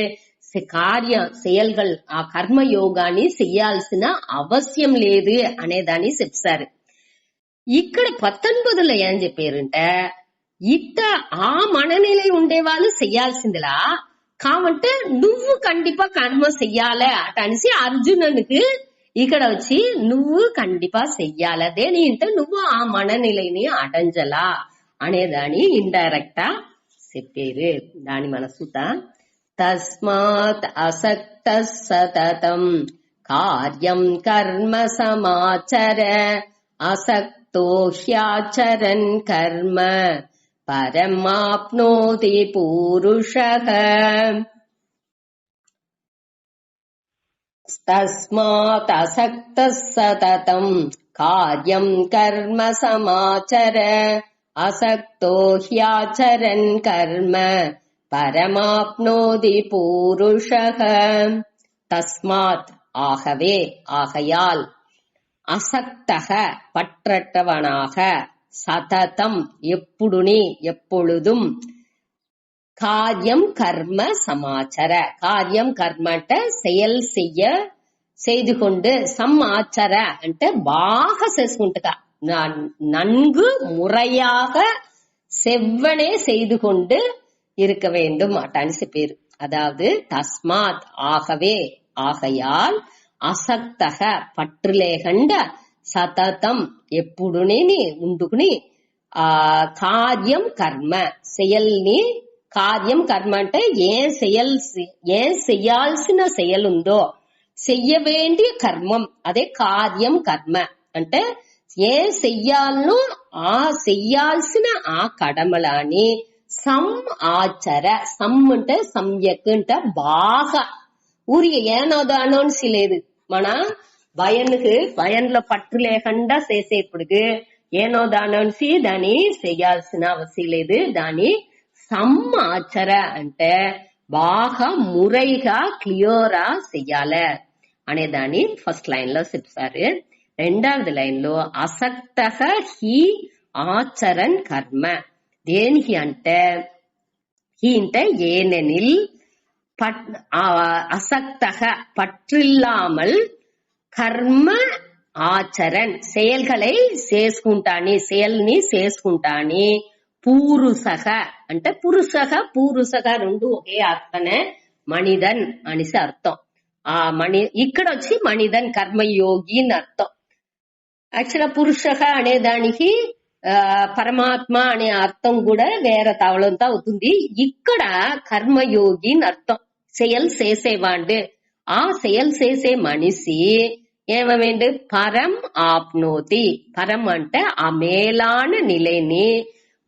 செயல்கள் ఆ కర్మ యోగాన్ని చెయ్యాల్సిన అవసరం లేదు అనేదాన్ని చెప్తారు. ఇక్కడ 19లో ఏం చెప్పారంటే ఇట్ట ఆ మనநிலை ఉండేవాళ్ళు చెయ్యాల్సిందిలా కాబట్టి నువ్వు కండిపా కర్మ చెయ్యాలి అట అనేసి అర్జునునికి ఇక్కడ వచ్చి నువ్వు కండిపా చెయ్యాలి, దేని అంటే నువ్వు ఆ మనநிலைని అడంజలా అనేదాన్ని ఇండైరెక్టా చెప్పారు. దాని మన సుత తస్మాత్ అసక్త సతతం కార్యం కర్మ సమాచర అసక్తో హ్యాచరన్ కర్మ పరమాప్నోతి పూరుషః. తస్మాత్ అసక్త సతతం కార్యం కర్మ సమాచర అసక్తో హ్యాచరన్ కర్మ పరమాప్నోతి పూరుషః. తస్మాత్ ஆகவே ஆகையால், அசக்தக பற்றற்றவனாக, சததம் எப்புடுனி எப்பொழுதும், காரியம் கர்ம சமாச்சர காரியம் கர்மட்ட செயல் செய்து கொண்டு, சமாச்சர అంటే బాగా చేసుకుంటగా நன்கு முறையாக செவ்வனே செய்து கொண்டு இருக்க வேண்டும் அட்டான்னு பேரு. அதாவது தஸ்மாத் ஆகவே ஆகையால், అసక్తః పట్టులేకండ, సతతం ఎప్పుడుని ఉండుకుని, కార్యం కర్మ செயల్ని, కార్యం కర్మ అంటే ఏం చెయ్యాల్సిన செயல் ఉందో చెయ్య వేండియ కర్మం అదే కార్యం కర్మ అంటే ఏం చెయ్యాలనో ఆ చెయ్యాల్సిన ఆ కడమలాని సం ఆచర, సం అంటే సమ్యక్ అంటే బాగా ఊరికి ఏనోదానోన్సి లేదు. మన భయంలో పట్టు లేకుండా చేసేప్పుడు ఏనోదానోన్సి దాన్ని చేయాల్సిన అవసరం లేదు. దాని సమాచర అంటే బాగా మురైగా క్లియరా చెయ్యాలి అనేదాన్ని ఫస్ట్ లైన్ లో చెప్తారు. రెండవది లైన్ లో అసక్తః హి ఆచరన్ కర్మ, దేనికి అంటే హి అంటే ఏనెనిల్, அசக்தக பற்றில்லாமல், கர்ம ஆச்சரன் செயல்களை చేసుకుంటాని, செயల్ని చేసుకుంటాని, పూరుషః అంటే పురుషః పూరుషః రెండు ఒకే అర్థనే, మనిదన్ అనేసి అర్థం. ఆ ఇక్కడ వచ్చి మనిదన్ కర్మయోగి అని అర్థం. యాక్చువల్గా పురుషః అనే దానికి పరమాత్మ అనే అర్థం కూడా వేరే తవలంతా అవుతుంది. ఇక్కడ కర్మయోగి అని అర్థం, செயல் చేసేవాడు. ఆ செயல் చేసే మనిషి ఏమేంటి పరం ఆప్నోతి, పరం అంటే ఆ మేలాన నిலைని,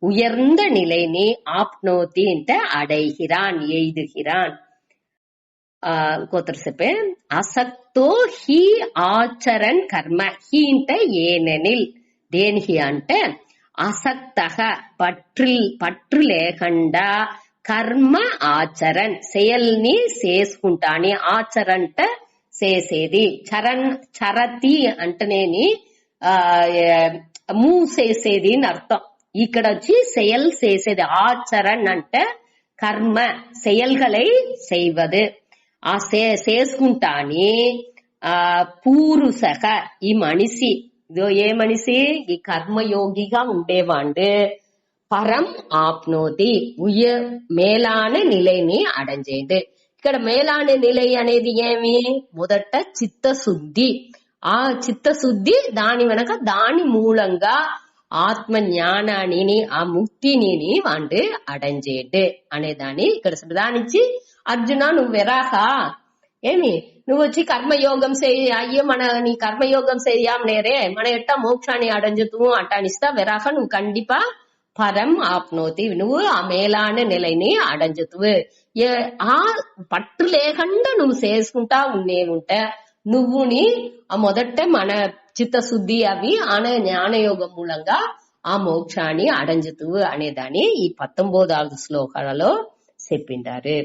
ఉయర్ந்த నిலைని, ఆప్నోతి అంటే అడైహిరాన్ ఎయిదుహిరాన్. ఇంకోతరు చెప్పే అసక్తో హి ఆచరన్ కర్మ, హి అంటే ఏనెనిల్, దేనికి అంటే అసక్తః పట్టు లేకుండా, కర్మ ఆచరణ్ செயల్ని చేసుకుంటాని, ఆచరణ్ చేసేది, చరతి అంటేనేని మూవ్ చేసేది అని అర్థం. ఇక్కడ వచ్చి செயல் చేసేది, ஆச்சரண் అంటే కర్మ செயல்களை செய்வது. ఆ చేసుకుంటాని పూరుషక ఈ మనిషి, ఇదో ఏ మనిషి, ఈ కర్మయోగిగా ఉండేవాడు பரம் ஆப்னோதி మేలాన నిலைని అడంజేది. ఇక్కడ మేలాన నిలై అనేది ఏమి, మొదట చిత్తశుద్ధి. ఆ చిత్తశుద్ధి దాని వెనక దాని మూలంగా ఆత్మ జ్ఞానాన్ని, ఆ ముక్తిని వాడు అడంజేడు అనేదాన్ని ఇక్కడ దానిచ్చి, అర్జున నువ్వు వెరాహా ఏమి, నువ్వు వచ్చి కర్మయోగం చేయి, అయ్యో నీ కర్మయోగం చేయాం నేరే మన ఎట్టా మోక్షాన్ని అడంజుతూ అంటానిస్తా వెరాహ, నువ్వు కండిపా పరం ఆప్నోతి, నువ్వు ఆ మేలాన నిலைని అడంజుతువు. ఆ పట్టు లేకుండా నువ్వు చేసుకుంటా ఉంటే నువ్వుని ఆ మొదట మన చిత్తశుద్ధి అవి అనే జ్ఞానయోగం మూలంగా ఆ మోక్షాన్ని అడంజుతువు అనేదాన్ని ఈ 19వ శ్లోకాలలో చెప్పిండారు.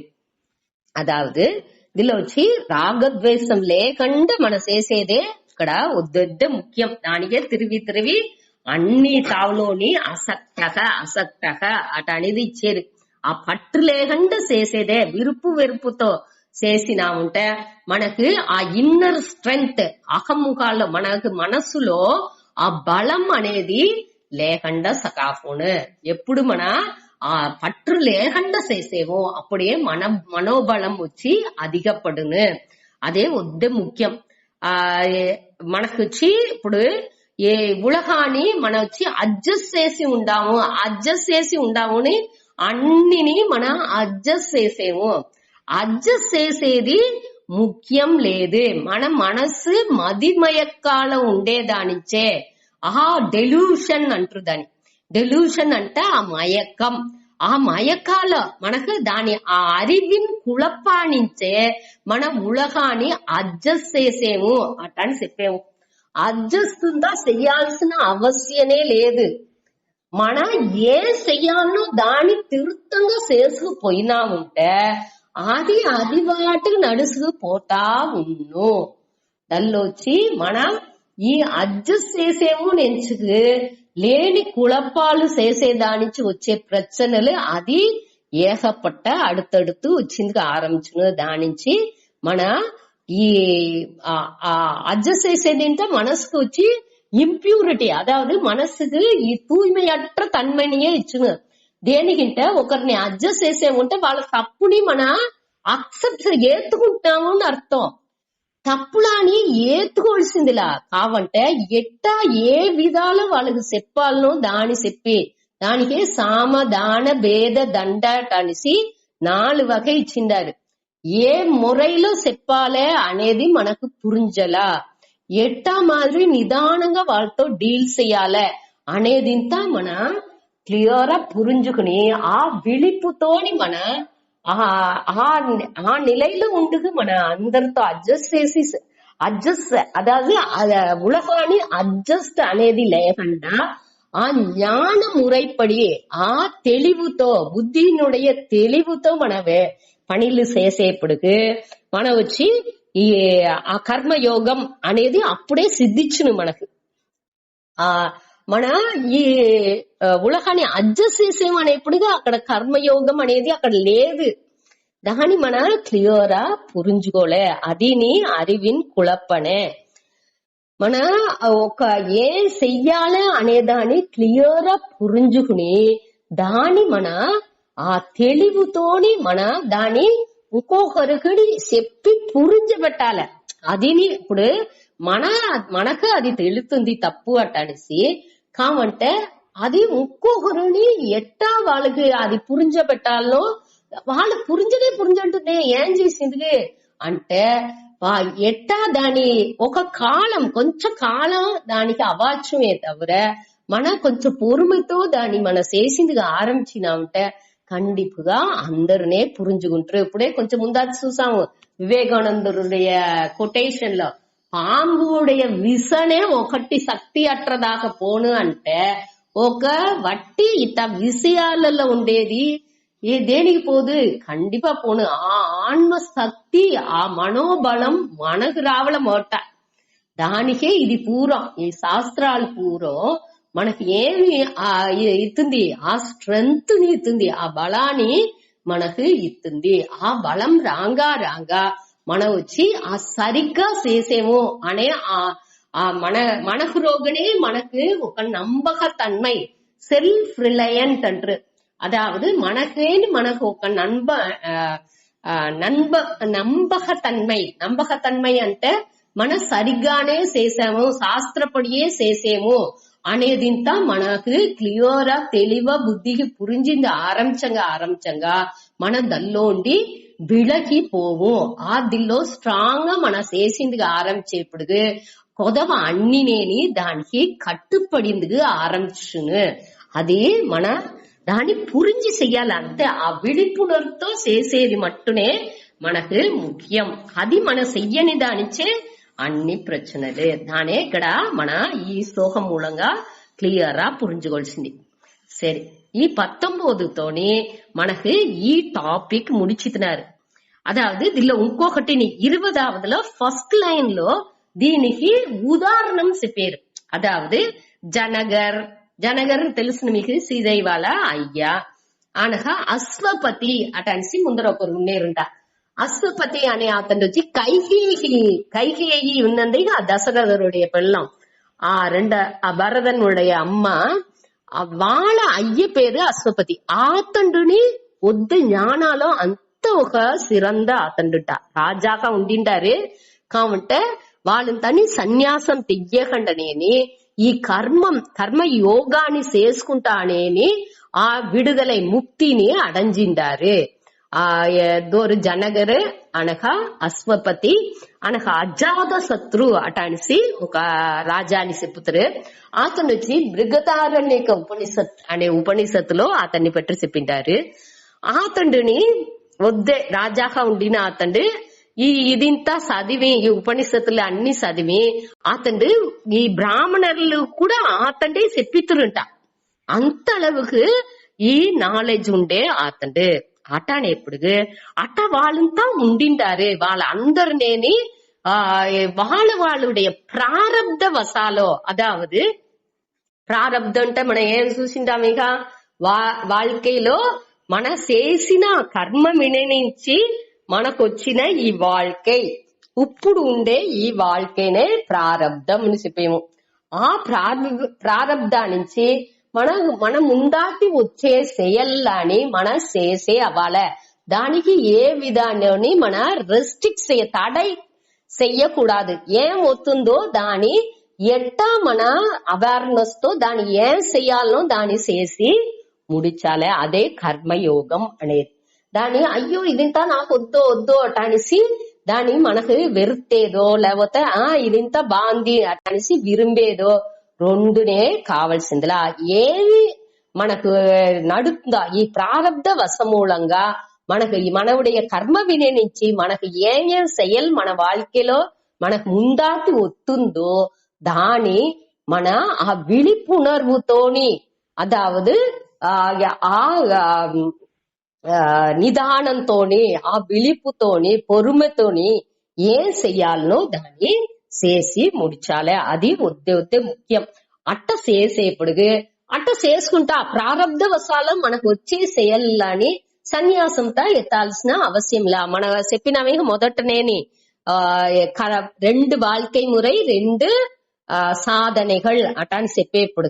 అదావదు இதுல వచ్చి రాగద్వేషం లేకుండా మనం చేసేదే ఇక్కడ వద్ద ముఖ్యం. దానికే తిరిగి అన్ని తావులోని అసక్తక అట అనేది ఇచ్చేది. ఆ పట్టు లేకుండా చేసేదే, వెరుపుతో చేసినాముంటే మనకి ఆ ఇన్నర్ స్ట్రెంగ్త్, అహముఖాల్లో మనకు మనస్సులో ఆ బలం అనేది లేకుండా సకాఫోను. ఎప్పుడు మన ఆ పట్టు లేకుండా చేసేమో అప్పుడే మనోబలం వచ్చి అధికపడును. అదే వద్ద ముఖ్యం. మనకు వచ్చి ఇప్పుడు ఏ ఉలహాన్ని మనం వచ్చి అడ్జస్ట్ చేసి ఉండాము అన్నిని మనం అడ్జస్ట్ చేసేము. అడ్జస్ట్ చేసేది ముఖ్యం లేదు. మన మనసు మదిమయక్కాల ఉండేదానిచ్చే డెల్యూషన్ అంటారు దాని. డెల్యూషన్ అంటే ఆ మయకం. ఆ మయకాల మనకు దాని ఆ అరివిన్ కుళపానించే మన ఉలహాన్ని అడ్జస్ట్ చేసేము అట్టని చెప్పేము. అడ్జస్ట్ చెయ్యాల్సిన అవశ్యమే లేదు. మనం ఏం చెయ్యాలనో దాన్ని తిరుత్తంగా చేసుకుపోయినాముంటే అది వాటికి నడుచుకుపోతా ఉన్ను. దానిలోచ్చి మనం ఈ అడ్జస్ట్ చేసేమో నెంచుకు లేని కుళపాలు చేసేదానికి వచ్చే ప్రచనలు అది ఏకపట్ట அடுத்தடுத்து వచ్చింది ఆరంభించిన దానించి మన ఈ అడ్జస్ట్ చేసేది అంటే మనసుకు వచ్చి ఇంప్యూరిటీ, అதாவது మనసుకు ఈ తూய்மையற்ற தன்மையே ఇచ్చును. దేనికంటే ఒకరిని అడ్జస్ట్ చేసేముంటే వాళ్ళ తప్పుని మన అక్సెప్ట్ ఏత్తుకుంటాము అని అర్థం. తప్పులాని ఏత్తుకోవాల్సిందిలా కావంటే ఎట్టా ఏ విధాలు వాళ్ళకి చెప్పాలనో దాని చెప్పి దానికి సామ దాన భేద దండ అనేసి 4 వగை ఇచ్చిండారు. ఏ మురైలో చెప్పాలే అనేది మనకు పురింజలా, ఎట్టా మాదిరి నిదానంగా వాళ్ళతో డీల్ చెయ్యాలే అనేదింతా మన క్లియర్ పురింజుకుని ఆ విളിపుతోని మన ఆ నిலையில ఉండుకు మన అందరితో అడ్జస్ట్ అதாவது ఉలహాన్ని అడ్జస్ట్ అనేది లేకుండా ఆ జ్ఞాన ముறைப்படி ఆ తెలివుతో బుద్ధినుடைய తెలివుతో మన పనులు చేసేప్పటికి మన వచ్చి ఈ ఆ కర్మయోగం అనేది అప్పుడే సిద్ధించును మనకు. మన ఈ ఉలహాన్ని అడ్జస్ట్ చేసేమనేప్పుడుగా అక్కడ కర్మయోగం అనేది అక్కడ లేదు. దాన్ని మన క్లియరా పురించుకోలే. అదిని అరివిన్ కుళప్పనే. మన ఒక ఏం చెయ్యాలి అనేదాన్ని క్లియరా పురించుకుని దాన్ని మన ఆ తెలివుతోని మన దాన్ని ఇంకొకరికి చెప్పి పురించబెట్టాలి. అదిని ఇప్పుడు మనకు అది తెలుస్తుంది తప్పు అట్టనేసి కావంటే అది ఇంకొకరిని ఎట్టా వాళ్ళకి అది పురించబెట్టాలో వాళ్ళు పురింజంటుంది. ఏం చేసింది అంటే ఎట్టా దాని ఒక కాలం కొంచెం కాలం దానికి అవాచ్యమే తవిర మన కొంచెం పొరుమతో దాన్ని మన చేసిందిగా ఆరంభించినామంటే కండిపుగా అందరినే పురించుకుంటారు. ఇప్పుడే కొంచెం ముందాది చూసాము వివేకానందుடைய కొటేషన్ లో పాంబుடைய విసనే ఒకటి శక్తి అట్రదాకా పోను అంటే ఒక వట్టి ఇత విషయాలలో ఉండేది దేనికి పోదు కండిపా పోను ఆ ఆత్మ శక్తి ఆ మనోబలం మనకు రావడం మొట్ట దానికే ఇది పూరం ఈ శాస్త్రాలు పూరం మనకి ఏమి ఇస్తుంది ఆ స్ట్రెంగ్త్ ని ఇస్తుంది ఆ బలాన్ని మనకు ఇస్తుంది ఆ బలం రాగా మనం వచ్చి ఆ సరిగ్గా చేసేమో అనే ఆ మనకు రోగనే మనకు ఒక நம்பகத்தன்மை செல்ஃப் ரிலையன்ட் என்று அதாவது మనకు ఒక நம்பகத்தன்மை అంటే మన సరిగ్గానే చేసాము శాస్త్రపడియే చేసేమో అనేదింత మనకు క్లియరా తెలివ బుద్ధికి పురించింది ఆరంభంగా మన దల్లోండి విళకి పోవు ఆ దిల్లో స్ట్రాంగ్ గా మన చేసిందిగా ఆరంభించేప్పుడు కొదవ అన్నినేని దానికి కట్టుపడిందిగా ఆరంభించును అది మన దాన్ని పురించి చెయ్యాలి అంతే ఆ విழிப்புணர்வுతో చేసేది మట్టునే మనకు ముఖ్యం అది మన చెయ్యని దానిచ్చే అన్ని ప్రశ్నలే దానే ఇక్కడ మన ఈ శ్లోకం మూలంగా క్లియర్ గా పురించుకోవాల్సింది సరే ఈ 19తోని మనకు ఈ టాపిక్ ముడిచితున్నారు అదావదు దీనిలో ఇంకొకటి 20వదిలో ఫస్ట్ లైన్ లో దీనికి ఉదాహరణం చెప్పారు అదావదు జనగర్ తెలుసు మీకు శ్రీదేవి వాళ్ళ అయ్యా అనగా అశ్వపతి అటనిసి ముందర ఒకరు ఉండేరుంట அஸ்வபதி அనే అతను వచ్చి கைகேயி ఉన్నది ఆ దశరథుடைய పెళ్ళం ఆ భరதனுடைய அம்மா వాళ్ళ అయ్య పేరు అశ్వపతి ఆతండుని ఒద్దు జ్ఞానాలో అంత ఒక సిరంద అతండుట రాజాగా ఉండిండారు కాబట్టి వాళ్ళని తని సన్యాసం తెయ్యకండనేని ఈ కర్మ యోగాన్ని చేసుకుంటానేని ఆ విడుదలై ముక్తిని అడంజిండారు దోరు జనగర్ అనగా అశ్వపతి అనగా అజాత శత్రు అటనిసి ఒక రాజాని చెప్పుతారు అతను వచ్చి బృహదారణ్యక ఉపనిషత్ అనే ఉపనిషత్తులో అతన్ని పెట్టి చెప్పింటారు అతండుని వద్దే రాజాగా ఉండిన అతండు ఇదింత చదివి ఈ ఉపనిషత్తులు అన్ని చదివి అతండు ఈ బ్రాహ్మణులు కూడా అతండే చెప్పితురుంట అంత அளவுக்கு ఈ నాలెడ్జ్ ఉండే అతండు అటనేప్పుడు అట వాళ్ళంతా ఉండిండారు వాళ్ళందరినేని వాళ్ళుடைய ప్రారబ్ధ వశాలో అదావదు ప్రారబ్ధం అంటే మనం ఏం చూసింటాం ఇక வாழ்க்கைలో మన చేసిన కర్మ విననించి మనకొచ్చిన ఈ வாழ்க்கை ఇప్పుడు ఉండే ఈ வாழ்க்கைనే ప్రారబ్ధం అని చెప్పేము ఆ ప్రారబ్ధానికి మన ముందాటి వచ్చే செயల్లాని మన చేసే అవ్వాల దానికి ఏ విధానాన్ని మన రెస్ట్రిక్ట్ తడై చెయ్యకూడదు ఏం వస్తుందో దాని ఎట్టా మన అవేర్నెస్ తో దాన్ని ఏం చెయ్యాలనో దాన్ని చేసి ముడిచాలే అదే కర్మయోగం అనేది దాని అయ్యో ఇదింత నాకు వద్దు అటనిసి దాన్ని మనకు వెరుతేదో లేకపోతే ఇదింత బాగుంది అటనిసి విరుంబేదో రెండునే కావాల్సిందిలా ఏది మనకు నడుతుందా ఈ ప్రారబ్ధ వశమూలంగా మనకు మనవుடைய కర్మ విననించి మనకు ఏం செயல் మన வாழ்க்கைలో మనకు ముందాటి వస్తుందో దాని మన ఆ విழிப்புணர்வுతోని అదావదు నిదానంతోని ఆ విழிப்புతోని పొరుమతోని ఏం చెయ్యాలనో దాన్ని చేసి ముడిచాలే అది వద్దే ముఖ్యం అట్ట చేసేప్పుడు అట్ట చేసుకుంటా ప్రారబ్ధ వశాలు మనకు వచ్చే செயల్లాని సన్యాసంతో ఎత్తాల్సిన అవసరంలా మన చెప్పినవి మొదటనేని ரெண்டு வாழ்க்கை முறை 2 సాధనகள் అటాని చెప్పేప్పుడు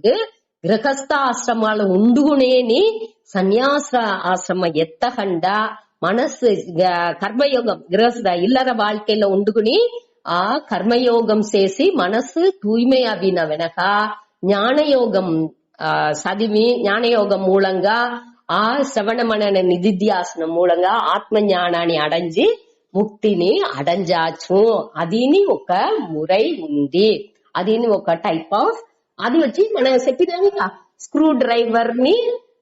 గృహస్థ ఆశ్రమాలు ఉండుకునేని సన్యాస ఆశ్రమ ఎత్తకుండా మనసు కర్మయోగం గృహస్థ ఇల్లర வாழ்க்கைలో ఉండుకుని ఆ కర్మయోగం చేసి మనసు తూய்மை అవిన వెనక జ్ఞానయోగం చదివి జ్ఞానయోగం మూలంగా ఆ శ్రవణ మనన నిధిధ్యాసనం మూలంగా ఆత్మ జ్ఞానాన్ని అడంజి ముక్తిని అడంజాచు అదిని ఒక మురై ఉంది అదిని ఒక టైప్ ఆఫ్ అది వచ్చి మనం చెప్పినాక స్క్రూ డ్రైవర్ ని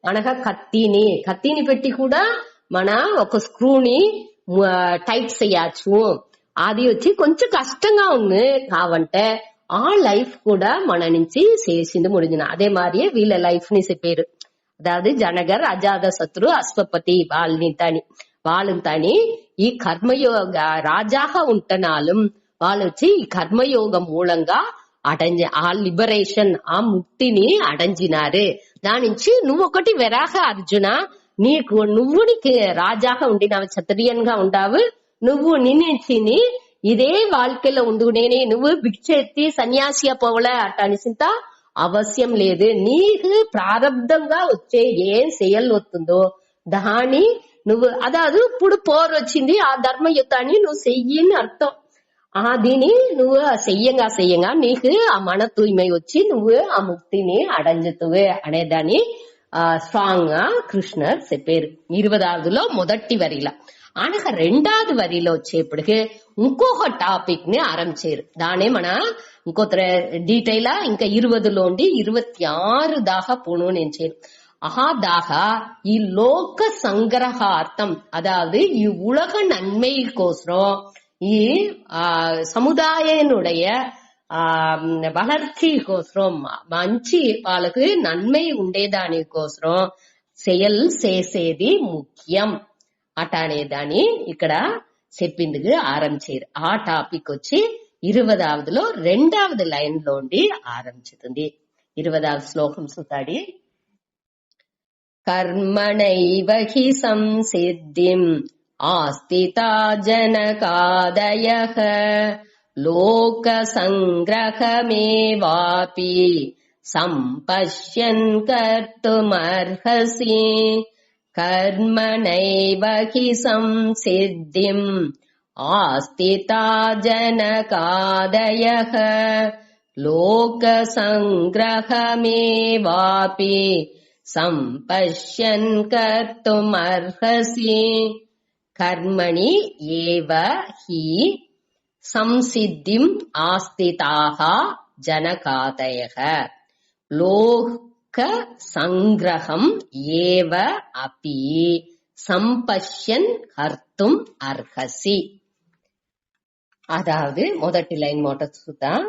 అనగా కత్తిని పెట్టి కూడా మన ఒక స్క్రూని టైట్ చేయొచ్చు అది వచ్చి కొంచెం కష్టంగా ఉంది కావంటే ఆ లైఫ్ కూడా మన నుంచి చేసింది ముడిజిన అదే మాదిరి వీళ్ళ లైఫ్ ని చెప్పారు అదాదు జనగర్ అజాత శత్రు అశ్వపతి వాళ్ళని ఈ కర్మయోగ రాజాగా ఉంటనాలు వాళ్ళు వచ్చి ఈ కర్మయోగం మూలంగా ఆ లిబరేషన్ ఆ ముక్తిని అడంజినారు. దాని నుంచి నువ్వొకటి వెరాక అర్జున, నువ్వు రాజాగా ఉండినావు, క్షత్రియన్గా ఉండావు. నువ్వు నిన్నించిని ఇదే வாழ்க்கையில ఉండునేని నువ్వు భిక్షెత్తి సన్యాసిగా పోవలే అటనిసింత అవశ్యం లేదు. నీకు ప్రారంధంగా వచ్చే ఏం செயல் వస్తుందో దాని నువ్వు అదాదు ఇప్పుడు పోరు వచ్చింది ఆ ధర్మయుద్ధాన్ని నువ్వు చెయ్యని అర్థం. దీని నువ్వు చెయ్యంగా నీకు ఆ మన తూய்மை వచ్చి నువ్వు ఆ ముక్తిని అడంజుతువే అనేదాన్ని స్ట్రాంగ్ గా కృష్ణర్ చెప్పారు 20వదిలో మొదటి వరిలో. అనగా 2వ వరిలో వచ్చేప్పటికి ఇంకొక టాపిక్ ని ఆరంభించారు. దానే మన ఇంకో డీటెయిల్ ఇంకా 20లోండి 26 దాకా పోను నేను దాకా ఈ லோக சங்கிரகார்த்தம், அதாவது இவ்வுலக நன்மை கோசரம் ఈ సముదాయనుடைய வளர்ச்சி கோசரம் మంచి వాళ్ళకి నన్మై ఉండేదాని కోసరం செயல் చేసేది ముఖ్యం అటనేదాన్ని ఇక్కడ చెప్పిందుకు ఆరంభించారు. ఆ టాపిక్ వచ్చి 20వదిలో 2వ లైన్ లోండి ఆరంభిస్తుంది. 20వ శ్లోకం సుతాడి కర్మణైవ హి సంసిద్ధిం ఆస్థితా జనకాదయః లోక సంగ్రహమేవాపి సంపశ్యన్ కర్తుమర్హసి. కర్మణైవ హి సంసిద్ధిం ఆస్థితా జనకాదయః లోక సంగ్రహమేవాపి సంపశ్యన్ కర్తుమర్హసి. కర్మణి ఏవ హి సంసిద్ధిం ఆస్థితాః జనకాదయః లోక సంగ్రహం ఏవ అపి సంపశ్యన్ కర్తుం అర్హసి. అదావదు మొదటి లైన్ మోట చూద్దాం.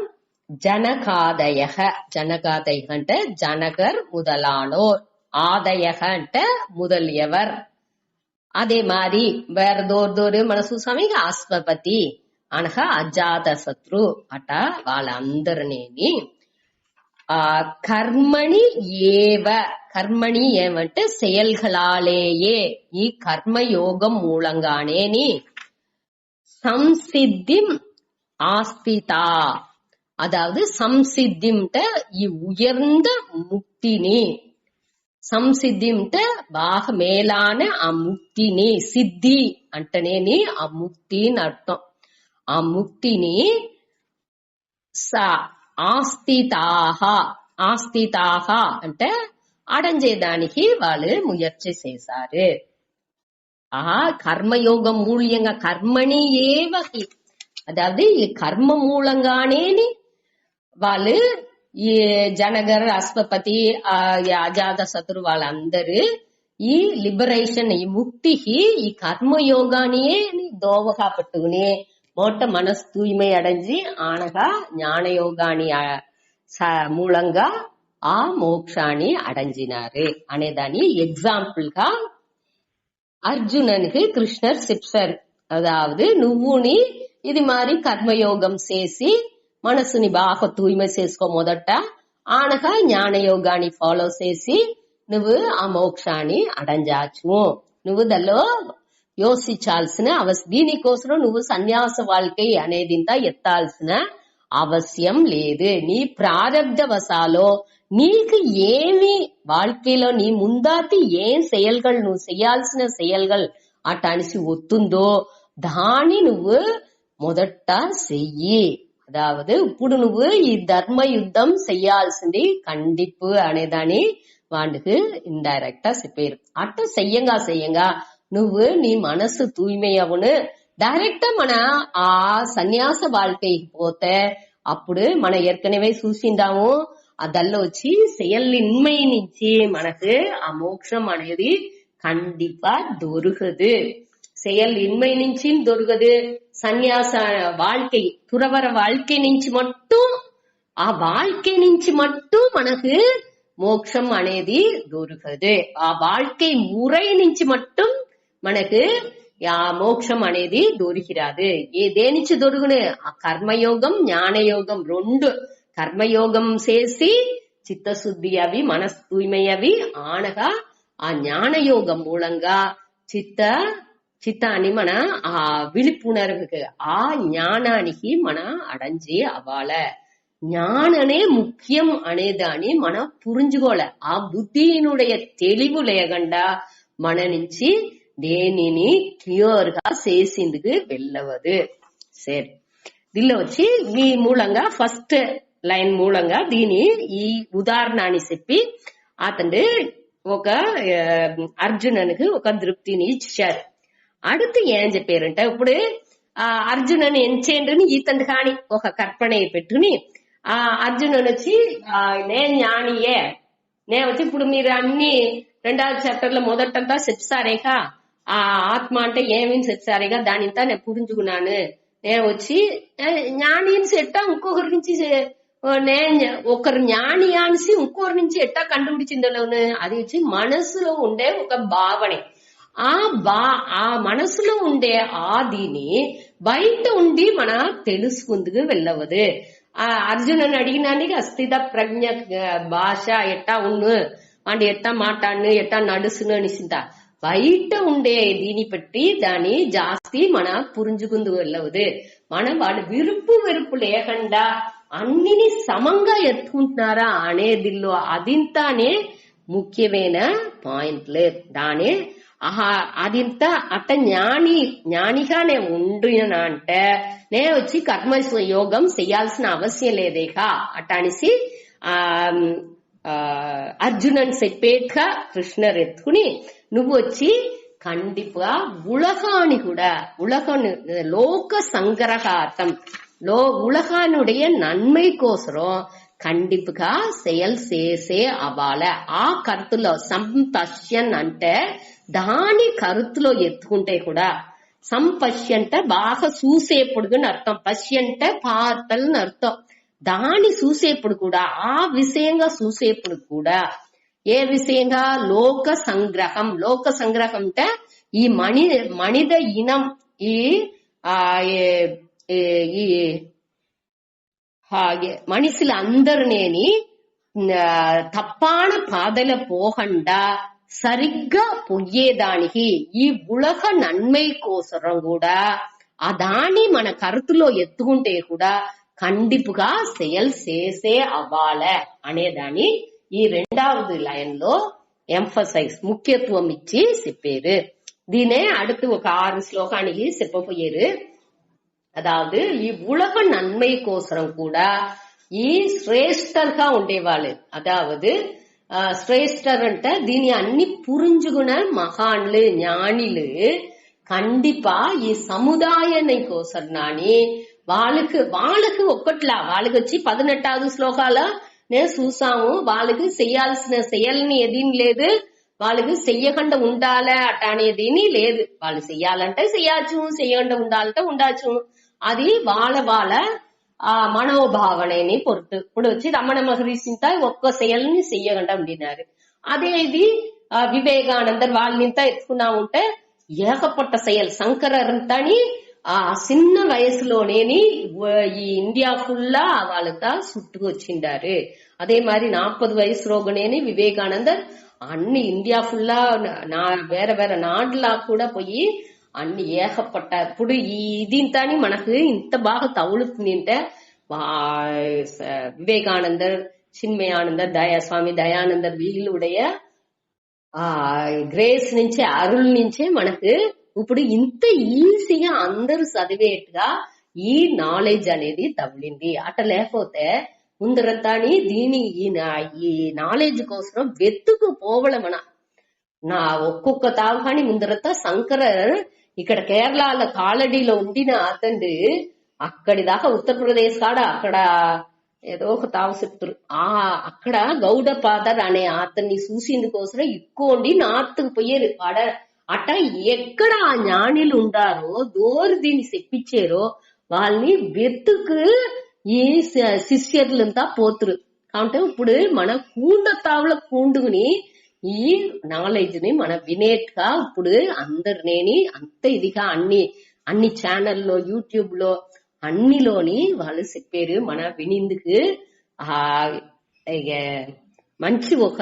జనకాదయః, జనకాదయః అంటే జనగర్ முதலானோர், ఆదయః అంటే முதலியவர். అదే మాది వేరదోరు మన చూసాము. అశ్వపతి అనగా అజాత శత్రు అట వాళ్ళందరినీ కర్మణి ఏవ, కర్మణి ఏమంటే செயல்களாலேயே ఈ కర్మయోగం మూలంగానేని సంసిద్ధిం ఆస్థితా, அதாவது సంసిద్ధింట ఈ ఉయర్ந்த ముక్తిని, సంసిద్ధింట బాగా మేలాన ఆ ముక్తిని, సిద్ధి అంటేనేని ఆ ముక్తి అని అర్థం. ఆ ముక్తిని ఆస్థితాహ అంటే అడంజేదానికి వాళ్ళు ముయర్చి చేశారు. కర్మయోగం మూల్యంగా కర్మణి ఏవహి, అదావదు ఈ కర్మ మూలంగానేని వాళ్ళు ఈ జనగర్ అశ్వపతి అజాత శత్రు వాళ్ళందరూ ఈ లిబరేషన్ ఈ ముక్తికి ఈ కర్మయోగానియే దోవగా పట్టుకుని మొట్ట మనసు తూய்மை అడంజి ఆనగా జ్ఞానయోగాని మూలంగా ఆ మోక్షాన్ని అడంజినారు అనేదాన్ని ఎగ్జాంపుల్ గా అర్జుననికి కృష్ణర్ చెప్పారు. అదావదు నువ్వుని ఇది మరి కర్మయోగం చేసి మనసుని బాగా తూய்மை చేసుకో మొదట, ఆనగా జ్ఞానయోగాన్ని ఫాలో చేసి నువ్వు ఆ మోక్షాన్ని అడంజాచు. నువ్వు దానిలో యోచించాల్సిన దీనికోసం నువ్వు సన్యాస வாழ்க்கை అనేది ఎత్తాల్సిన అవశ్యం లేదు. నీ ప్రారబ్ధవశాలో నీకు ఏమి வாழ்க்கைలో నీ ముందాతి ఏం செயல்கள் నువ్వు చేయాల్సిన செயல்கள் అటనిసి వస్తుందో దాన్ని నువ్వు మొదట చెయ్యి. అదావదు ఇప్పుడు నువ్వు ఈ ధర్మ యుద్ధం చెయ్యాల్సింది కండిప్పు అనేదాన్ని వాళ్ళకి ఇండైరెక్టా చెప్పారు. అట్ట చెయ్యంగా నువ్వు నీ మనసు తూய்மையవును డైరెక్ట్ మన ఆ సన్యాస வாழ்க்கைకి పోతే అప్పుడు మన ఏర్కనవే చూసిందాము అదల్లో వచ్చి செயலின்மை నుంచి మనకు ఆ మోక్షం అనేది కండిపా దొరుకుదు. செயலின்மை నుంచి దొరకదు. సన్యాస வாழ்க்கை துறவர வாழ்க்கை నుంచి మట్టు ఆ வாழ்க்கை నుంచి మట్టు మనకు మోక్షం అనేది దొరకదు. ఆ வாழ்க்கை మురై నుంచి మట్టం మనకు ఆ మోక్షం అనేది దొరికిరాదు. దేని నుంచి దొరుకును? ఆ కర్మయోగం జ్ఞానయోగం రెండు. కర్మయోగం చేసి చిత్తశుద్ధి అవి మనసు తూய்மை అవి ఆనగా ఆ జ్ఞానయోగం మూలంగా చిత్తాన్ని మన ఆ విழிப்புணர்வுக்கு ఆ జ్ఞానానికి మన అడంజి అవ్వాలి. జ్ఞాననే ముఖ్యం అనేదాన్ని మనం పురించుకోవాలి. ఆ బుద్ధినుடைய తెలివి లేకుండా మన నుంచి దేనిని క్లియర్ గా చేసిందుకు వెళ్ళవదు. సరే, దీనిలో వచ్చి మీ మూలంగా ఫస్ట్ లైన్ మూలంగా దీని ఈ ఉదాహరణని చెప్పి అతను ఒక అర్జునునికి ఒక దృప్తిని ఇచ్చారు. அடுத்து ఏం చెప్పారంటే, ఇప్పుడు ఆ అర్జునని ఎంచేయండి ఈతండు కాని ఒక కర్పణ పెట్టుకుని ఆ అర్జునుని వచ్చి నేను జ్ఞానియే, నేను వచ్చి ఇప్పుడు మీరు అన్ని 2వ చాప్టర్ లో మొదటంతా చెప్పారేగా ఆ ఆత్మ అంటే ఏమేమి చెప్పారేగా దానింతా నేను పురించుకున్నాను, నేను వచ్చి జ్ఞాని అని ఎట్టా ఇంకొకరి నుంచి నేను ఒకరు జ్ఞాని అనేసి ఇంకొకరి నుంచి ఎట్టా కండుపిడిచిందలోను అది వచ్చి మనసులో ఉండే ఒక భావనే. ఆ మనసులో ఉండే ఆదిని బయట ఉండి మన తెలుసుకుందుకు వెళ్ళవదు. ఆ అర్జునని అడిగినానికి అస్థిత ప్రజ్ఞ భాష ఎట్టా ఉన్ను అంటే ఎట్టా మాట్లాడును ఎట్టా నడుసును అనిసిందా బయట ఉండే దీని బట్టి దాన్ని జాస్తి మన పురించుకుందుకు వెళ్ళవదు. మనం వాడు విరుపు లేకుండా అన్నిని సమంగా ఎత్తుకుంటున్నారా అనేదిలో అదింతానే ముఖ్యమైన పాయింట్లు. దానే అదింత అట్ట జ్ఞానిగా నేను ఉండినా అంటే నేను వచ్చి కర్మ యోగం చెయ్యాల్సిన అవసరం లేదేకా అట్ట అనేసి అర్జునన్ చెప్పేట్గా కృష్ణర్ ఎత్తుకుని నువ్వు వచ్చి கண்டிப்பா உலகானி கூட லோக சங்கிரகார்த்தம் உலகானுடைய நன்மைக்கோசரம் కండిపుగా செயல் చేసే అవ్వాలి. ఆ కరుతులో సంపశ్యన్ అంటే దాని కరుతులో ఎత్తుకుంటే కూడా సంపశ్య అంటే బాగా చూసేప్పుడు అర్థం, పశ్య అంటే పాతలని అర్థం. దాని చూసేప్పుడు కూడా ఆ విషయంగా చూసేప్పుడు కూడా ఏ విషయంగా లోక సంగ్రహం అంటే ఈ మనిద ఇనం ఈ మనుషులు అందరినేని తప్పాన పాదల పోకుండా సరిగ్గా పొయ్యేదానికి ఈ ఉలగ నన్మై కోసరం కూడా ఆ దాన్ని మన కరుతులో ఎత్తుకుంటే కూడా కండిపుగా செயல் చేసే అవ్వాలే అనేదాన్ని ఈ 2వ లైన్ లో ఎంఫసైజ్ ముఖ్యత్వం ఇచ్చి చెప్పారు. దీనే அடுத்து ఒక 6 శ్లోకానికి చెప్పపోయారు. అదావదు ఈ ఉలగ నన్మై కోసరం కూడా ఈ శ్రేష్టర్గా ఉండేవాళ్ళు, అదావదు శ్రేష్టர் అంటే దీని అన్ని పురించుకున్న మహాన్లు ஞானிలు కండిపా ఈ సముదాయాన్ని కోసరాని వాళ్ళకి ఒక్కట్లా వాళ్ళకి వచ్చి 18వ శ్లోకాల నేను చూసాము. వాళ్ళకి చెయ్యాల్సిన చెయ్యాలని ఏదీ లేదు, వాళ్ళకి చెయ్యకుండా ఉండాలి అట్ట అనేదేని లేదు. వాళ్ళు చెయ్యాలంటే చెయ్యచ్చు, చెయ్యకుండా ఉండాలంటే ఉండొచ్చు. అది వాళ్ళ ఆ మనోభావనని పొరుతు. ఇప్పుడు వచ్చి రమణ మహర్షింత ఒక్క செயల్ని చెయ్యకుండా ఉండినారు. అదే ఇది వివేకానందర్ వాళ్ళనింత ఎత్తుకున్నా ఉంటే ఏకపట్ట செயல் శంకరంతని ఆ చిన్న వయసులోనేని ఈ ఇండియా ఫుల్లా వాళ్ళతో చుట్టుకొచ్చిండారు. అదే మరి 40 వయసులోగానే వివేకానందర్ అన్ని ఇండియా ఫుల్లా వేరే వేరే నాడులా కూడా పోయి అన్ని ఏకపట్ట. ఇప్పుడు ఇదింతని మనకు ఇంత బాగా తగులుతుందంటే వివేకానందర్, చిన్మయానందర్, స్వామి దయానందర్ వీళ్ళుடைய గ్రేస్ నుంచే అరుள் నుంచే మనకు ఇప్పుడు ఇంత ఈజీగా అందరూ చదివేట్టుగా ఈ నాలెడ్జ్ అనేది తగిలింది. అట్ట లేకపోతే ముందరంతాని దీని ఈ నాలెడ్జ్ కోసం వెతుకు పోవడం ఒక్కొక్క తావుగాని ముందరంతా శంకరర్ ఇక్కడ కేరళలో కాలడీలో ఉండిన అతండు అక్కడి దాకా ఉత్తరప్రదేశ్ కాడ అక్కడ ఏదో ఒక తావు చెప్తారు. అక్కడ గౌడపాదర్ అనే అతన్ని చూసిందుకోసం ఇక్కోండి నార్త్కు పోయారు. అట్ట ఎక్కడ ఆ జ్ఞానిలు ఉండారో దోరు దీన్ని చెప్పించారో వాళ్ళని వెతుకు ఈ శిష్యులంతా పోతురు. కాబట్టి ఇప్పుడు మన కూండతావుల కూండుకుని ఈ నాలెడ్జ్ ని మన వినేట్గా ఇప్పుడు అందరినేని అంత ఇదిగా అన్ని ఛానల్లో యూట్యూబ్ లో అన్నిలోని వాళ్ళు చెప్పారు. మన వినిందుకు ఆ మంచి ఒక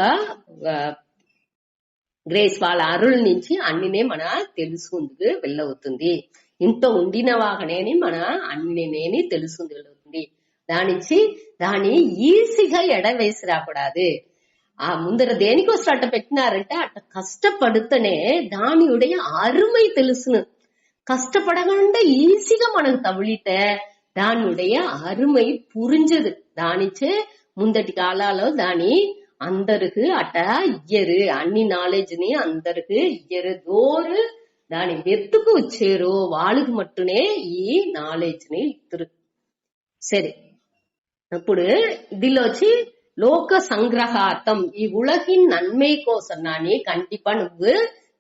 గ్రేస్ వాళ్ళ అరుள் నుంచి అన్నినే మన తెలుసుకుందుకు వెళ్ళవుతుంది. ఇంత ఉండిన వాగనేని మన అన్నినేని తెలుసుకుంది వెళ్ళవుతుంది. దాన్ని ఈజీగా ఎడవేసి రాకూడదు. ఆ ముందర దేనికోసం అట్ట పెట్టినారంటే అట్ట కష్టపడుతూనే దానియుடைய అరుமை తెలుసును. கஷ்டப்படகாண்ட ஈஸிగా మనకు తగిలితే దానియుடைய అరుமை పురింజదు. దానిచే ముందటి కాలాలో దాని అందరికి అట్ట ఇయ్యరు. అన్ని నాలెడ్జ్ ని అందరికి ఇయ్యరు. దోరు దాని వెతుకు వచ్చారు వాళ్ళకి మట్టునే ఈ నాలెడ్జ్ ని ఇద్దరు. సరే, ఇప్పుడు இதில் వచ్చి லோக சங்கிரகார்த்தம் ఈ உலகின் நன்மை కోసం నాని கண்டிப்பா నువ్వు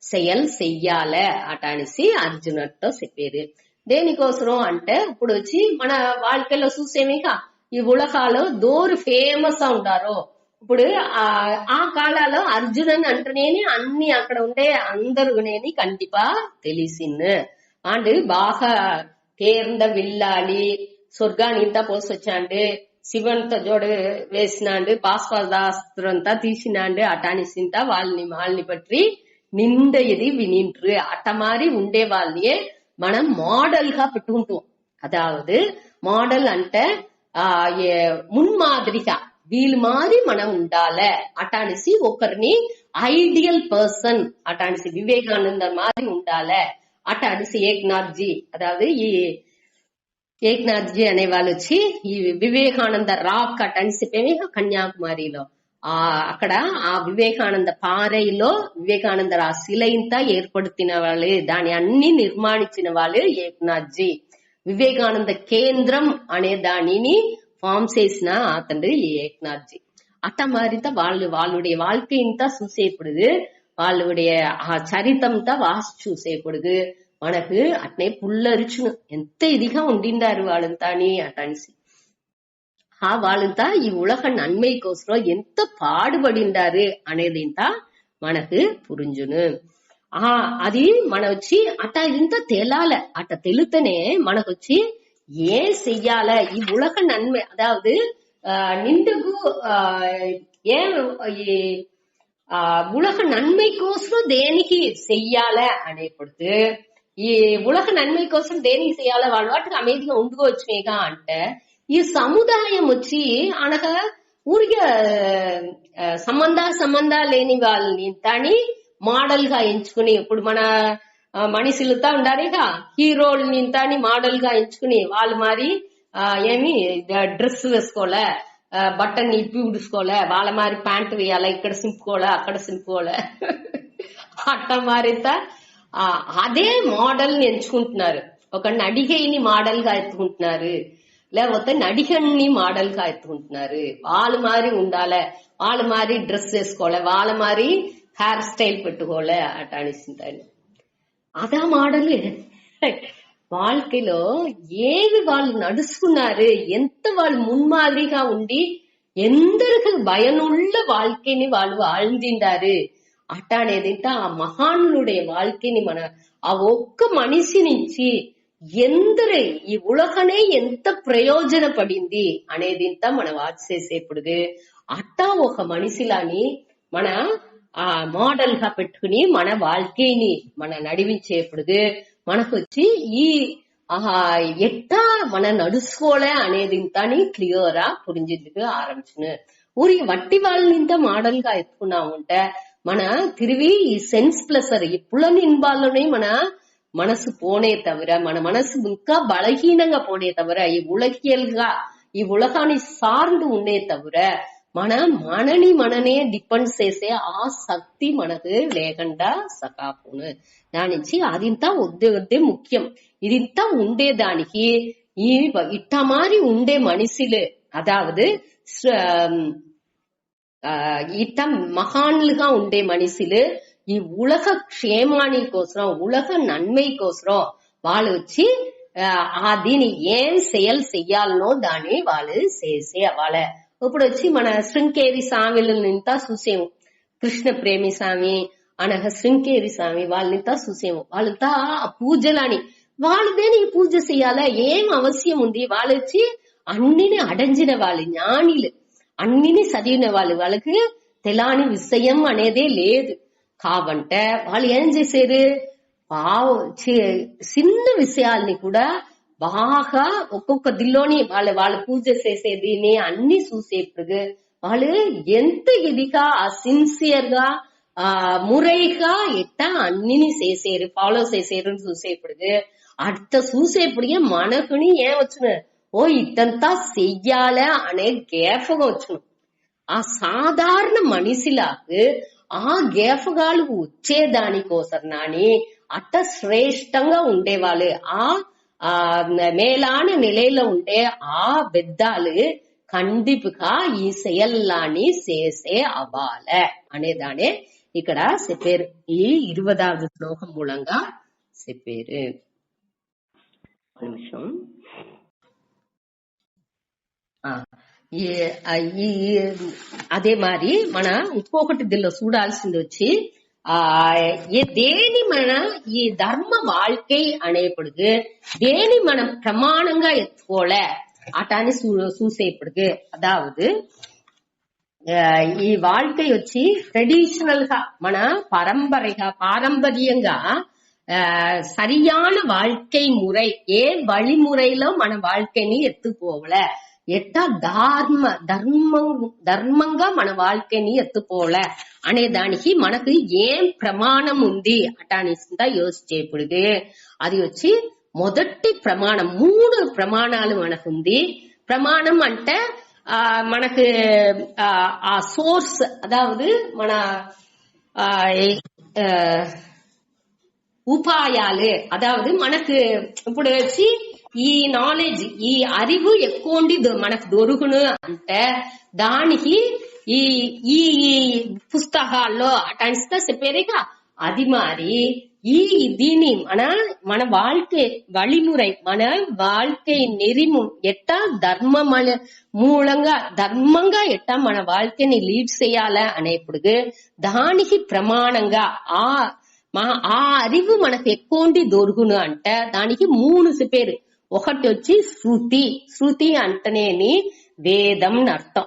செயல் చెయ్యాల అటనేసి అర్జునుడితో చెప్పారు. దేనికోసం అంటే ఇప్పుడు వచ్చి మన வாழ்க்கைలో చూసేమేగా ఈ ఉలకాలో దోరు ఫేమస్ ఉంటారో. ఇప్పుడు ఆ కాలాలో అర్జునన్ అంటేనేని అన్ని అక్కడ ఉండే అందరునేని కండిపా తెలిసింది. అండ్ బాగా తేర్ந்த విల్లాలి స్వర్గానింతా పోసొచ్చాండు, శివన్తో జోడు వేసినాండు, பாஸ்பதாஸ்திரంతా తీసినాండు అటానిసింత వాళ్ళని పట్టి నింద ఇది వినిండ్రు. అట్ట మారి ఉండే వాళ్ళే మనం మోడల్ గా పెట్టుకుంటాం. అదావదు మోడల్ అంటే మున్మాదిరిగా వీళ్ళు మారి మనం ఉండాలి అటానిసి ఒకరిని ఐడియల్ పర్సన్ అటానిసి వివేకానంద మారి ఉండాలి అటానిసి ఏక్నాథ్జీ. అదావదు ఈ ఏక్నాథ్జీ అనే వాళ్ళు వచ్చి ఈ వివేకానంద రాక్ అటానిసి కన్యాకుమారిలో అక్కడ ఆ వివేకానంద పారైలో వివేకానంద ఆ శిలయింతా ఏర్పడుతున్న వాళ్ళు, దాని అన్ని నిర్మాణించిన వాళ్ళు ఏక్నాథ్జీ. వివేకానంద కేంద్రం అనే దానిని ఫామ్ చేసిన అతను ఏక్నాథ్జీ. అట్ట మారిత వాళ్ళుடைய வாழ்க்கையின்தா చూసేప్పుడు వాళ్ళుடைய ఆ చరితంతా వాసి చూసేప్పుడు మనకు అట్నే పుల్లరిచును ఎంత ఇదిగా ఉండిండారు వాళ్ళంతా అని అటనిసి. వాళ్ళంతా ఈ ఉలగ నన్மை కోసం ఎంత పాడుపడిండారు అనేది మనకు పురింజును. అది మన వచ్చి అట్ట ఇంత తెలాల. అట్ట తెలుతనే మనకొచ్చి ఏం చెయ్యాల ఈ ఉలగ నన్மை, அதாவது నిండుకు ఏం ఉలగ నన్மை కోసం దేనికి చెయ్యాల అనేప్పుడు ఈ ఉలగ నన్மை కోసం దేనికి చెయ్యాల వాళ్ళ వాటికి అమేదిగా ఉండుకోవచ్చుమేగా అంటే ఈ సముదాయం వచ్చి అనగా ఊరిగా సంబంధ లేని వాళ్ళని తాని మోడల్ గా ఎంచుకుని ఇప్పుడు మన మనుషులతో ఉండాలిగా హీరోల్ని తాని మోడల్ గా ఎంచుకుని వాళ్ళు మరి ఏమి డ్రెస్ వేసుకోలే, బట్టని ఇప్పి ఉడుచుకోలే, వాళ్ళ మారి ప్యాంట్ వేయాల, ఇక్కడ సింపుకోలే అక్కడ సింపుకోలే అట్ట మారిత అదే మోడల్ ని ఎంచుకుంటున్నారు. ఒక నడిగైని మోడల్ గా ఎత్తుకుంటున్నారు, లేకపోతే నడిగన్ని మోడల్ గా ఎత్తుకుంటున్నారు. వాళ్ళు మారి ఉండాలి, వాళ్ళు మారి డ్రెస్ వేసుకోలే, వాళ్ళ మారి హెయిర్ స్టైల్ పెట్టుకోలే అట్ట అనిసిందని. అదా మోడల్ வாழ்க்கைలో ఏవి వాళ్ళు నడుచుకున్నారు, ఎంత వాళ్ళు మున్మాదిరిగా ఉండి ఎందరికి భయనుள்ள வாழ்க்கைని వాళ్ళు வாழ்ந்திండారు అట్ట అనేది ఆ మహానుடைய வாழ்க்கைని మన ఆ ఒక్క మనిషి నుంచి ఎందరు ఈ ఉలగనే ఎంత ప్రయోజనపడింది అనేది మన వాచ్ చేసేప్పుడు అట్టా ఒక మనిషిలాని మన ఆ మోడల్ గా పెట్టుకుని మన வாழ்க்கைని మన నడివించేప్పుడు మనకు వచ్చి ఈ ఎట్టా మన నడుచుకోలే అనేది క్లియరా పురించేందుకు ఆరంభించును. ఊరి వట్టి వాళ్ళనింత మోడల్ గా ఎత్తుకున్నామంటే మన తిరిగి ఈ సెన్స్ ప్లసర్ ఈ పులనిన్బాల్లోనే మన మనసు పోనే తవిర, మన మనసు ఇంకా బలహీనంగా పోనే తవిర, ఈ ఉలగియల్గా ఈ ఉలగాన్ని సార్లు ఉండే తవిర మననే డిపెండ్ చేసే ఆ శక్తి మనకు లేకుండా సకాపును. దాని నుంచి అదింతా వద్దే ముఖ్యం. ఇదింతా ఉండేదానికి ఈ ఇట్ట మారి ఉండే మనిషిలే, అదావదు ఇట్ట మహాన్లుగా ఉండే మనిషిలు ఈ ఉలగ క్షేమాని కోసం ఉలగ నన్மை కోసం వాళ్ళు వచ్చి దీని ఏం செயல் செய்யாలనో దాన్ని వాళ్ళు చేసే వాళ్ళ ఇప్పుడు వచ్చి మన శృంగేరి స్వామిలు నింతా చూసేము, కృష్ణ ప్రేమి స్వామి అనగా శృంగేరి స్వామి వాళ్ళనింతా చూసేము. వాళ్ళంతా పూజలని వాళ్ళు దేనికి పూజ చేయాలా, ఏం అవశ్యం ఉంది? వాళ్ళు వచ్చి అన్నిని అడంజిన వాళ్ళు, జ్ఞానిలు, అన్నిని చదివిన వాళ్ళు, వాళ్ళకి తెలాని విషయం అనేదే లేదు. కాబట్టి వాళ్ళు ఏం చేశారు, చిన్న విషయాల్ని కూడా బాగా ఒక్కొక్క దిల్లోని వాళ్ళు పూజ చేసేదిని అన్ని చూసేప్పుడు వాళ్ళు ఎంత ఇదిగా సిన్సియర్ గా మురైగా ఎట్టా అన్నిని చేసేరు, ఫాలో చేసేరు చూసేప్పుడు అట్ట చూసేప్పుడే మనకుని ఏం వచ్చును, ఓ ఇట్టంతా చెయ్యాలే అనే గేఫగా వచ్చును. ఆ సాధారణ మనిషిలాగా ఆ గేఫగాలు వచ్చేదానికోసం నాని అట్ట శ్రేష్టంగా ఉండేవాళ్ళు. ఆ మేలాన నిலையில ఉండే ఆ పెద్దాలు కండిపుగా ఈ செயల్లాని చేసే అవ్వాల అనేదానే ఇక్కడ చెప్పారు. ఈ 20వ శ్లోకం మూలంగా చెప్పారు. నిమిషం. అదే మరి మన ఇంకొకటి దీనిలో చూడాల్సింది వచ్చి దేని మన ఈ ధర్మ வாழ்க்கை అనేప్పుడు దేని మనం ప్రమాణంగా ఎత్తుకోలే అటాని చూసేప్పుడు, అదావదు ఈ வாழ்க்கை వచ్చి ట్రెడిషనల్ గా మన పారంపర్యంగా சரியான வாழ்க்கை முறை ఏ வழிமுறையில మన வாழ்க்கைని ఎత్తుకోవల, ఎట్టా ధర్మంగా మన வாழ்க்கைని ఎత్తుకోవల అనే దానికి మనకు ఏం ప్రమాణం ఉంది అటానిస్తా యోచించేప్పుడు అది వచ్చి మొదటి ప్రమాణం. 3 ప్రమాణాలు మనకుంది. ప్రమాణం అంటే మనకు ఆ సోర్స్, అదావదు మన ఉపాయాలు, అదావదు మనకు ఇప్పుడు వచ్చి ఈ నాలెడ్జ్, ఈ அறிவு ఎక్కువండి మనకు దొరుకును అంటే దానికి ఈ ఈ పుస్తకాల్లో అటానిస్తా చెప్పారుగా. అది మరి దీని మన வாழ்க்கை வழிமுறை, మన வாழ்க்கை நெறிமு ఎట్టా ధర్మంగా ఎట్టా మన வாழ்க்கைని లీడ్ చేయాలా అనేప్పుడు దానికి ప్రమాణంగా ఆ அறிவு మనకు ఎక్కువండి దొరుకును అంటే దానికి 3 చెప్పారు. ఒకటి వచ్చి శృతి. శృతి అంటేనేని వేదం అర్థం,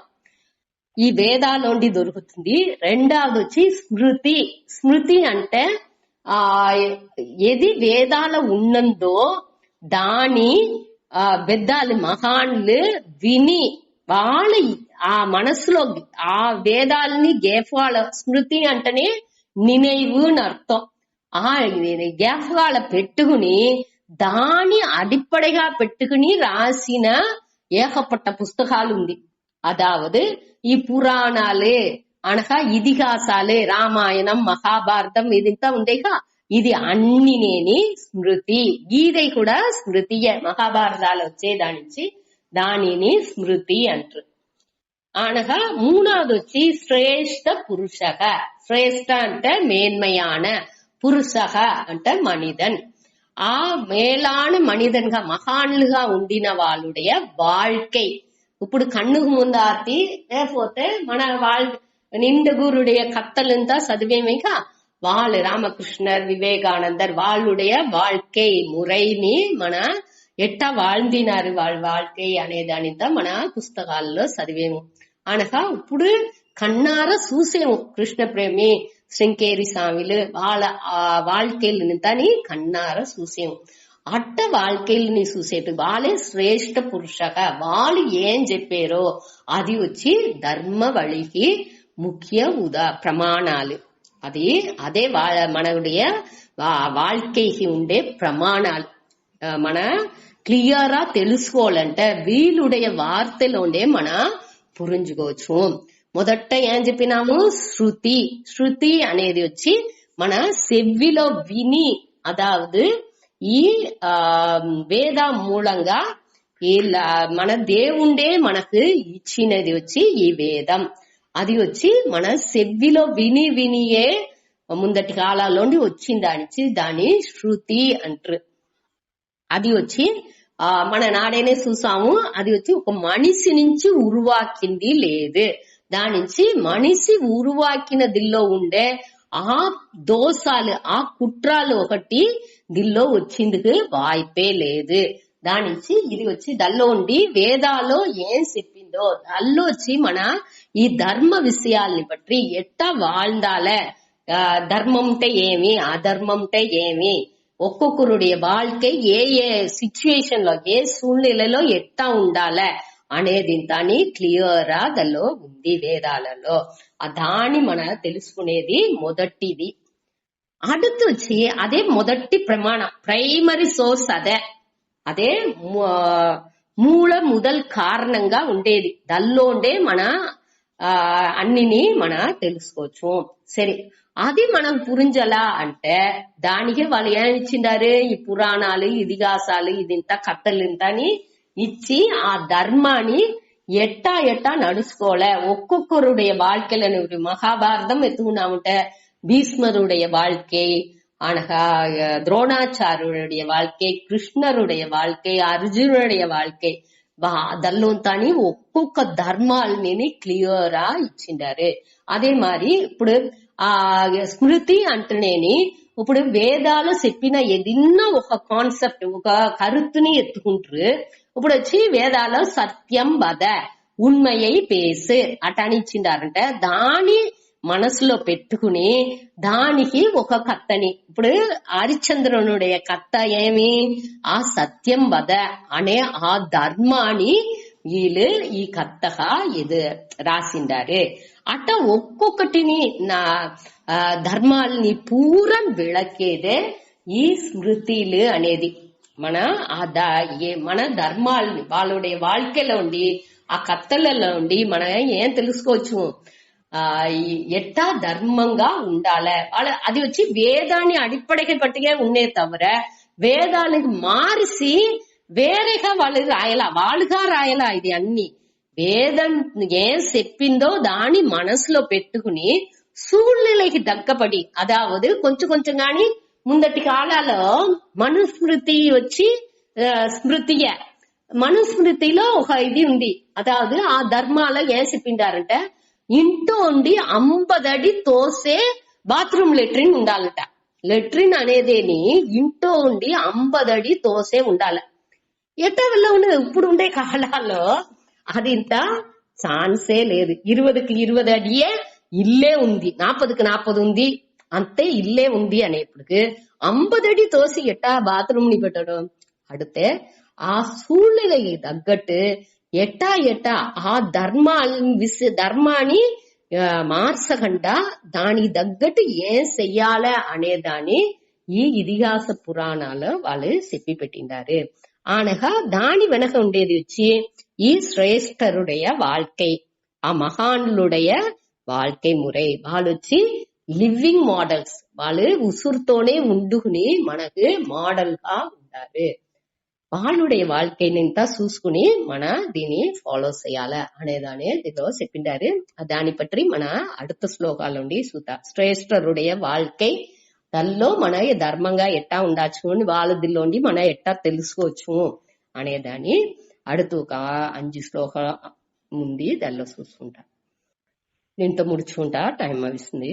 ఈ వేదాలోండి దొరుకుతుంది. రెండవది వచ్చి స్మృతి. స్మృతి అంటే ఏది వేదాల ఉన్నందో దాని పెద్దాలు మహాన్లు విని వాళ్ళ ఆ మనసులో ఆ వేదాలని గేఫాల, స్మృతి అంటేనే నిனைவு అర్థం. గేఫాల పెట్టుకుని దాని అడిపడిగా పెట్టుకుని రాసిన ఏకపట్ట పుస్తకాలు ఉంది. అదావదు ఈ పురాణాలే అనగా ఇతిహాసాలే, రామాయణం మహాభారతం ఇదంతా ఉండేగా, ఇది అన్నినేని స్మృతి. గీதை కూడా స్మృతియే, మహాభారతాలు వచ్చేదానించి దానిని స్మృతి అంటారు. అనగా మూడవది వచ్చి శ్రేష్ఠ పురుషக. శ్రేష్ఠ అంటే మేన్மையான, పురుషக అంటే మనిదన్. ఆ మేలాన మనిదన్గా మహాన్లుగా ఉండిన వాళ్ళుடைய வாழ்க்கை ఇప్పుడు కన్నుకు ముందార్తి లేకపోతే మన నిండుగురుடைய కథలంతా చదివేమేగా, వాళ్ళు రామకృష్ణర్, వివేకానందర్ వాళ్ళుடைய வாழ்க்கை మురైని మన ఎట్టా வாழ்ந்திనారు వాళ్ళ வாழ்க்கை అనేదానితో మన పుస్తకాల్లో చదివేము. అనగా ఇప్పుడు కన్నార చూసేము కృష్ణ ప్రేమి శృంగేరి స్వామిలు వాళ్ళ வாழ்க்கைని తని కన్నార చూసేము. అట్ట வாழ்க்கைని చూసేటు వాళ్ళే శ్రేష్ఠ పురుషగా వాళ్ళు ఏం చెప్పారో అది వచ్చి ధర్మ వழிకి ముఖ్య ప్రమాణాలు. అదే మనடைய வாழ்க்கைకి ఉండే ప్రమాణాలు. మన క్లియరా తెలుసుకోవాలంటే వీళ్ళుடைய వార్తలోనే మన పురించుకోవచ్చు. మొదట ఏం చెప్పినాము, శృతి. శృతి అనేది వచ్చి మన చెవిలో విని, అదావదు ఈ వేద మూలంగా మన దేవుండే మనకు ఇచ్చినది వచ్చి ఈ వేదం. అది వచ్చి మన చెవిలో వినియే ముందటి కాలాల్లోండి వచ్చిందానిచ్చి దాని శృతి అంటారు. అది వచ్చి మన నాడేనే చూసాము. అది వచ్చి ఒక మనిషి నుంచి ఉరువాకింది లేదు. దాని నుంచి మనిషి ఉరువాకిన దిల్లో ఉండే ఆ దోషాలు, ఆ కుట్రాలు ఒకటి దిల్లో వచ్చిందుకు వాய்ப்பே లేదు. దాని నుంచి ఇది వచ్చి దల్లో ఉండి వేదాలో ఏం చెప్పిందో దల్లో వచ్చి మన ఈ ధర్మ విషయాల్ని బట్టి ఎట్టా வாழ்ந்தால, ధర్మం అంటే ఏమి, అధర్మం అంటే ఏమి, ఒక్కొక్కరుடைய வாழ்க்கை ఏ ఏ సిచ్యుయేషన్ లో, ఏ సూழ்நிలలో ఎట్టా ఉండాల అనేది దాని క్లియర్ దానిలో ఉంది వేదాలలో. దాన్ని మన తెలుసుకునేది మొదటిది. அடுத்து వచ్చి అదే మొదటి ప్రమాణం, ప్రైమరీ సోర్స్ అదే మూల முதல் కారణంగా ఉండేది. దల్లోండే మన అన్నిని మన తెలుసుకోవచ్చు. సరే, అది మనం పురింజలా అంటే దానికి వాళ్ళు ఏమి ఇచ్చిండారు, ఈ పురాణాలు, ఇతిహాసాలు, ఇదింత కథలు ఇంత అని ఇచ్చి ఆ ధర్మాన్ని ఎట్టా ఎట్టా నడుచుకోలే ఒక్కొక్కరుடைய வாழ்க்கையில மகாபாரதம் எத்துக்குனாமட்ட பீஷ்மருடைய வாழ்க்கை, అనగా ద్రోణాచార్యుடைய வாழ்க்கை, కృష్ణరుடைய வாழ்க்கை, అర్జునుடைய வாழ்க்கை, దల్లోంతాని ఒక్కొక్క ధర్మాలని క్లియర్ గా ఇచ్చిండారు. అదే మరి ఇప్పుడు ఆ స్మృతి అంటేనేని ఇప్పుడు వేదాలు చెప్పిన ఏదన్నా ఒక కాన్సెప్ట్, ఒక కరుతుని ఎత్తుకుంటారు. ఇప్పుడు వచ్చి వేదాలు సత్యం వద, ఉண்மையை పేసు అటని ఇచ్చిండారంటే దాని మనసులో పెట్టుకుని దానికి ఒక కత్తని, ఇప్పుడు హరిశ్చంద్రునుடைய కత్త ఏమి, ఆ సత్యం వద అనే ఆ ధర్మాన్ని వీళ్ళు ఈ కత్తగా ఇది రాసిండారు. అట్ట ఒక్కొక్కటిని నా ధర్మాలని పూరం విளకేదే ఈ స్మృతిలు అనేది. మన మన ధర్మాలని వాళ్ళుடைய வாழ்க்கையில ఉండి ఆ కత్తలలో ఉండి మనం ఏం తెలుసుకోవచ్చు, ఎట్టా ధర్మంగా ఉండాలి. అది వచ్చి వేదాన్ని అడిపడగా పట్టిగా ఉండే తవిர వేదాలకు మారిసి వేరేగా వాళ్ళు రాయలా, వాళ్ళుగా రాయలా. ఇది అన్ని వేదం ఏం చెప్పిందో దాని మనసులో పెట్టుకుని సూழ்நிலைకి తగ్గపడి, అదావదు కొంచెం కొంచెం గాని ముందటి కాలాల్లో మనుస్మృతి వచ్చి స్మృతియ మనుస్మృతిలో ఒక ఇది ఉంది. అదావదు ఆ ధర్మాలో ఏం చెప్పిండారంటే ఇంట్లో ఉండి 50 అడి తోసే బాత్రూమ్ లెట్రిన్ ఉండాలట. లెట్రిన్ అనేదేని ఇంట్లో ఉండి 50 అడి తోసే ఉండాలి. ఎట్టా వల్ల ఉన్నది ఇప్పుడు ఉండే కాలాల్లో అది ఇంత ఛాన్సే లేదు. 20కి 20 అడియే ఇల్లే ఉంది, 40కి 40 ఉంది, అంతే ఇల్లే ఉంది అనేప్పటికి 50 అడి తోసి ఎట్టా బాత్రూమ్ ని పెట్టడం. అడితే ఆ సూழ்நிலைకి తగ్గట్టు ఎట్టా ఎట్టా ఆ ధర్మాన్ని మార్చకుండా దానికి తగ్గట్టు ఏం చెయ్యాలి అనేదాన్ని ఈ ఇతిహాస పురాణాలు వాళ్ళు చెప్పి పెట్టిండారు. అనగా దాని వెనక ఉండేది వచ్చి ఈ శ్రేష్ఠరుடைய வாழ்க்கை, ఆ మహానులుடைய வாழ்க்கை ముறை. వాళ్ళు వచ్చి లివింగ్ మోడల్స్, వాళ్ళు ఉసురుతోనే ఉండుకుని మనకు మోడల్ గా ఉంటారు. వాళ్ళుடைய வாழ்க்கைని చూసుకుని మన దీన్ని ఫాలో చేయాలి అనేదాన్ని దీనిలో చెప్పిండారు. దాని పట్టి మన அடுத்த శ్లోకాల నుండి చూద్దాం. శ్రేష్ఠరుடைய வாழ்க்கை దానిలో మన ధర్మంగా ఎట్టా ఉండొచ్చు అని వాళ్ళదిలోండి మన ఎట్టా తెలుసుకోవచ్చు అనేదాన్ని அடுத்து ఒక 5 శ్లోకాల ఉంది దానిలో చూసుకుంటా. దీంతో ముడుచుకుంటా, టైం అవిస్తుంది.